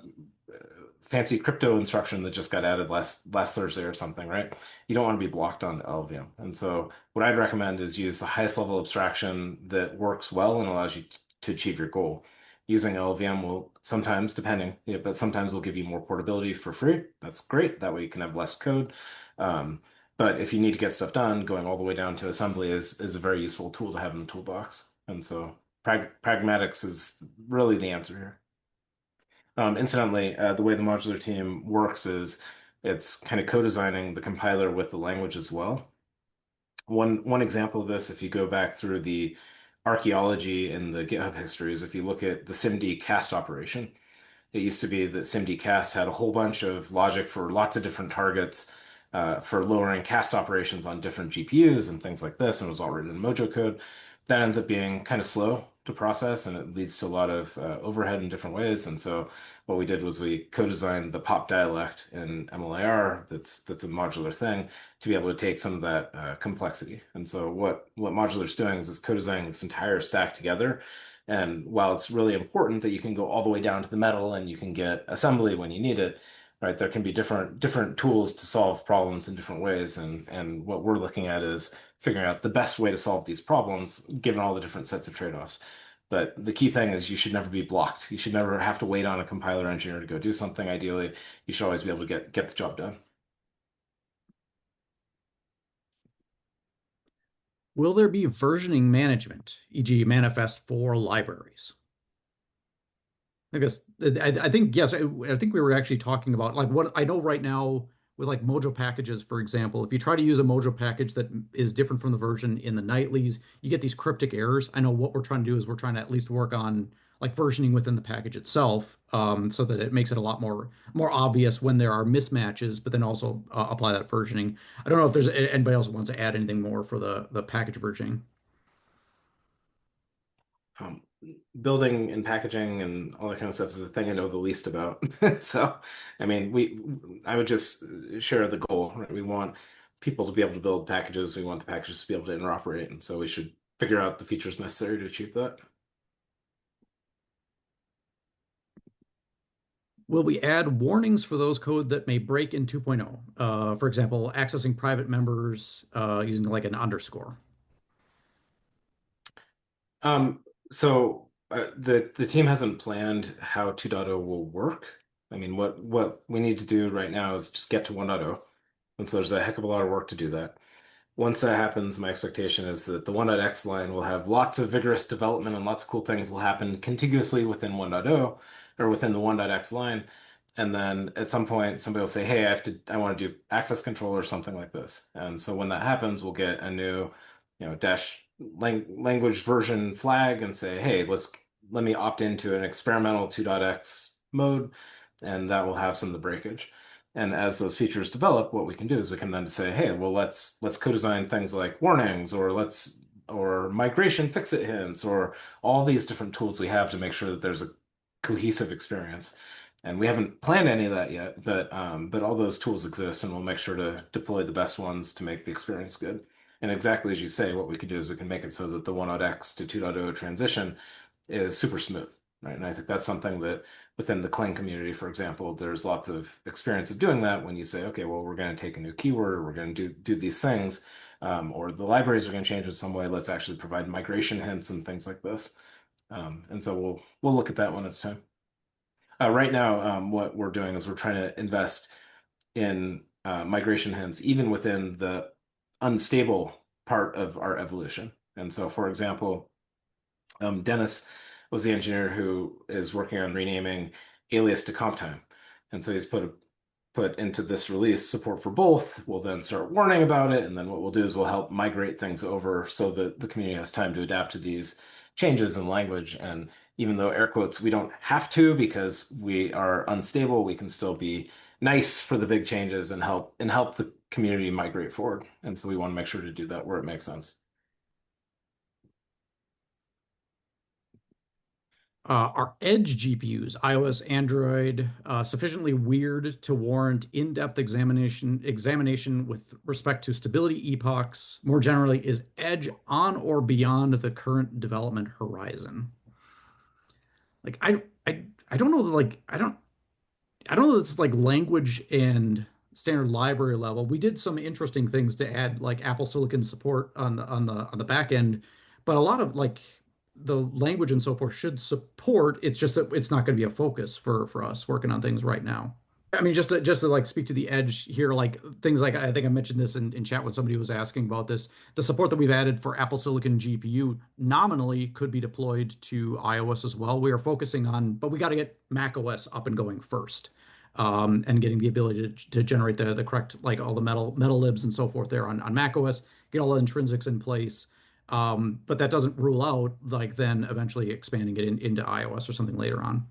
fancy crypto instruction that just got added last Thursday or something, right? You don't want to be blocked on LLVM. And so what I'd recommend is use the highest level abstraction that works well and allows you to achieve your goal. Using LLVM will sometimes, depending, but sometimes will give you more portability for free. That's great. That way you can have less code. But if you need to get stuff done, going all the way down to assembly is a very useful tool to have in the toolbox. And so pragmatics is really the answer here. Incidentally, the way the modular team works is it's kind of co-designing the compiler with the language as well. One example of this, if you go back through the archaeology in the GitHub histories, if you look at the SIMD cast operation, it used to be that SIMD cast had a whole bunch of logic for lots of different targets for lowering cast operations on different GPUs and things like this, and it was all written in Mojo code. That ends up being kind of slow to process, and it leads to a lot of overhead in different ways. And so what we did was we co-designed the pop dialect in MLAR. That's a modular thing to be able to take some of that complexity. And so what Modular is doing is it's co-designing this entire stack together. And while it's really important that you can go all the way down to the metal and you can get assembly when you need it, right? There can be different tools to solve problems in different ways. And what we're looking at is figuring out the best way to solve these problems, given all the different sets of trade-offs. But the key thing is you should never be blocked. You should never have to wait on a compiler engineer to go do something. Ideally, you should always be able to get the job done. Will there be versioning management, e.g. manifest for libraries? I guess I think yes. I think we were actually talking about like what I know right now with like Mojo packages, for example. If you try to use a Mojo package that is different from the version in the nightlies, you get these cryptic errors. I know what we're trying to do is we're trying to at least work on like versioning within the package itself, so that it makes it a lot more obvious when there are mismatches, but then also apply that versioning. I don't know if there's anybody else who wants to add anything more for the package versioning. Um, Building and packaging and all that kind of stuff is the thing I know the least about. So, I mean, I would just share the goal, right? We want people to be able to build packages. We want the packages to be able to interoperate. And so we should figure out the features necessary to achieve that. Will we add warnings for those code that may break in 2.0? For example, accessing private members using like an underscore. So the team hasn't planned how 2.0 will work. I mean, what we need to do right now is just get to 1.0. And so there's a heck of a lot of work to do that. Once that happens, my expectation is that the 1.x line will have lots of vigorous development and lots of cool things will happen contiguously within 1.0 or within the 1.x line. And then at some point, somebody will say, hey, I want to do access control or something like this. And so when that happens, we'll get a new, dash language version flag and say, hey, let me opt into an experimental 2.x mode, and that will have some of the breakage. And as those features develop, what we can do is we can then say, hey, well, let's co-design things like warnings or migration fix-it hints or all these different tools we have to make sure that there's a cohesive experience. And we haven't planned any of that yet, but all those tools exist, and we'll make sure to deploy the best ones to make the experience good. And exactly as you say, what we can do is we can make it so that the 1.x to 2.0 transition is super smooth, right? And I think that's something that within the Clang community, for example, there's lots of experience of doing that when you say, okay, well, we're going to take a new keyword, or we're going to do these things, or the libraries are going to change in some way. Let's actually provide migration hints and things like this. And so we'll look at that when it's time. Right now, what we're doing is we're trying to invest in migration hints, even within the unstable part of our evolution. And so, for example, Dennis was the engineer who is working on renaming alias to comp time. And so he's put into this release support for both. We'll then start warning about it. And then what we'll do is we'll help migrate things over so that the community has time to adapt to these changes in language. And even though air quotes, we don't have to because we are unstable, we can still be nice for the big changes and help the community migrate forward. And so we want to make sure to do that where it makes sense. Are edge GPUs, iOS, Android, sufficiently weird to warrant in-depth examination with respect to stability epochs? More generally, is edge on or beyond the current development horizon? Like I don't know like I don't know that it's like language and standard library level. We did some interesting things to add like Apple Silicon support on the back end, but a lot of like the language and so forth should support. It's just that it's not going to be a focus for us working on things right now. I mean, just to like speak to the edge here, like things like I think I mentioned this in chat when somebody was asking about this. The support that we've added for Apple Silicon GPU nominally could be deployed to iOS as well. We are focusing on, but we got to get Mac OS up and going first, and getting the ability to generate the correct like all the metal libs and so forth there on Mac OS, get all the intrinsics in place. But that doesn't rule out like then eventually expanding it into iOS or something later on.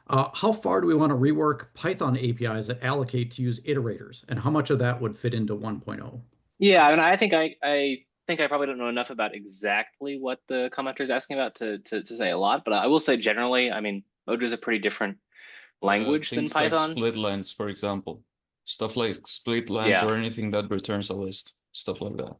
How far do we want to rework Python APIs that allocate to use iterators, and how much of that would fit into 1.0? Yeah, and I think I think I probably don't know enough about exactly what the commenter is asking about to say a lot, but I will say generally, I mean, Mojo is a pretty different language than Things like Python. split lines, for example. Stuff like split lines Yeah. or anything that returns a list, stuff like that.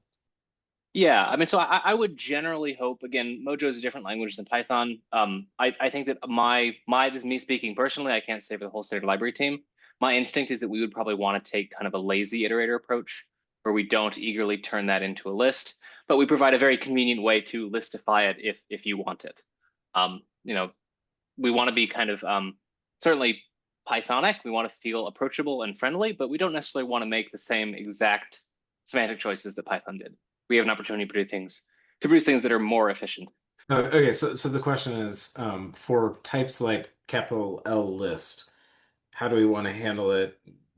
Yeah, I mean, so I would generally hope, again, Mojo is a different language than Python. I think that this is me speaking personally, I can't say for the whole standard library team. My instinct is that we would probably want to take kind of a lazy iterator approach where we don't eagerly turn that into a list, but we provide a very convenient way to listify it if you want it. We want to be kind of certainly Pythonic. We want to feel approachable and friendly, but we don't necessarily want to make the same exact semantic choices that Python did. We have an opportunity to produce things that are more efficient. Okay, so the question is, for types like capital L list, how do we want to handle it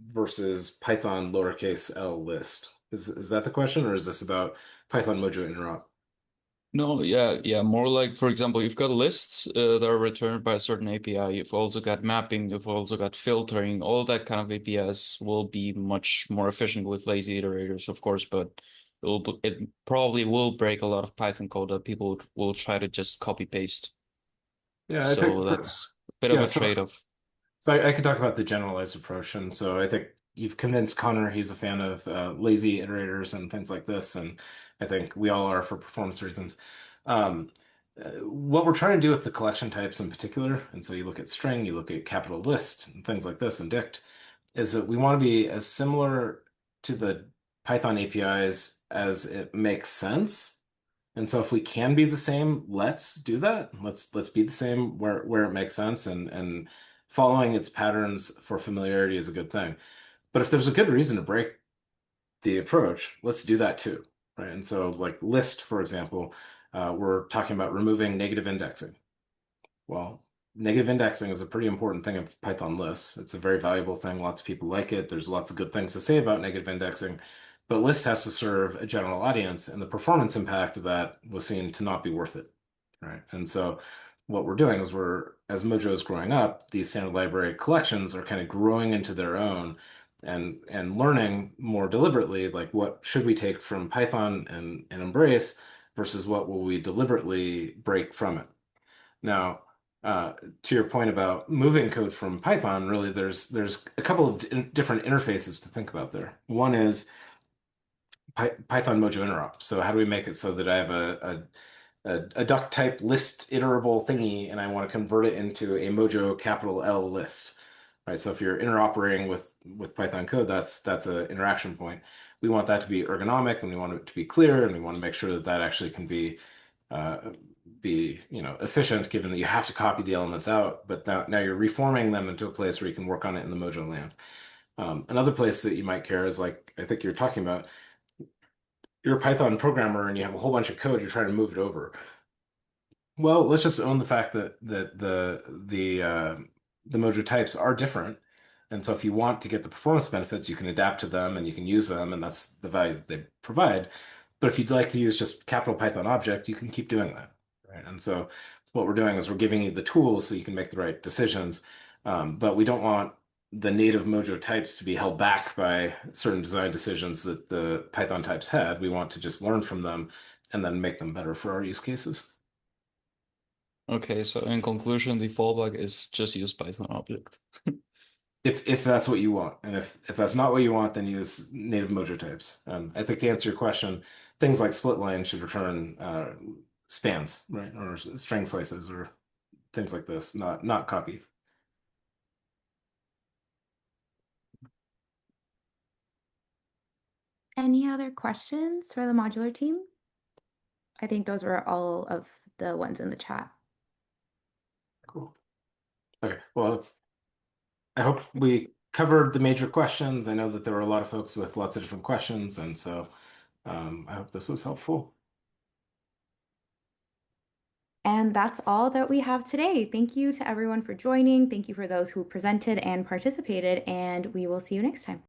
versus Python lowercase l list? Is that the question, or is this about Python Mojo interop? No, yeah, more like, for example, you've got lists that are returned by a certain API. You've also got mapping, you've also got filtering. All that kind of APIs will be much more efficient with lazy iterators, of course, but it probably will break a lot of Python code that people will try to just copy paste. Yeah, I So think that's a bit of a trade-off. So I could talk about the generalized approach, and so I think you've convinced Connor he's a fan of lazy iterators and things like this, and I think we all are for performance reasons. What we're trying to do with the collection types in particular, and so you look at string, you look at capital list, and things like this, and dict, is that we want to be as similar to the Python APIs as it makes sense. And so if we can be the same, let's do that. Let's be the same where it makes sense, and following its patterns for familiarity is a good thing. But if there's a good reason to break the approach, let's do that too, right? And so like list, for example, we're talking about removing negative indexing. Well, negative indexing is a pretty important thing of Python lists. It's a very valuable thing. Lots of people like it. There's lots of good things to say about negative indexing, but list has to serve a general audience, and the performance impact of that was seen to not be worth it, right? And so what we're doing is as Mojo is growing up, these standard library collections are kind of growing into their own and learning more deliberately, like what should we take from Python and embrace versus what will we deliberately break from it. Now, to your point about moving code from Python, really, there's a couple of different interfaces to think about there. One is Python Mojo interop. So how do we make it so that I have a duck type list iterable thingy, and I want to convert it into a Mojo capital L list, right? So if you're interoperating with Python code, that's an interaction point. We want that to be ergonomic, and we want it to be clear, and we want to make sure that that actually can be efficient, given that you have to copy the elements out, but now you're reforming them into a place where you can work on it in the Mojo land. Another place that you might care is, like I think you're talking about, you're a Python programmer and you have a whole bunch of code, you're trying to move it over. Well, let's just own the fact that the Mojo types are different. And so if you want to get the performance benefits, you can adapt to them and you can use them, and that's the value that they provide. But if you'd like to use just capital Python object, you can keep doing that, right? And so what we're doing is we're giving you the tools so you can make the right decisions. But we don't want the native Mojo types to be held back by certain design decisions that the Python types had. We want to just learn from them and then make them better for our use cases. Okay, so in conclusion, the fallback is just use Python object. If that's what you want, and if that's not what you want, then use native Mojo types. I think to answer your question, things like split line should return spans, right, or string slices, or things like this, not copy. Any other questions for the modular team? I think those were all of the ones in the chat. Cool. Okay, well, I hope we covered the major questions. I know that there were a lot of folks with lots of different questions, and so I hope this was helpful. And that's all that we have today. Thank you to everyone for joining. Thank you for those who presented and participated, and we will see you next time.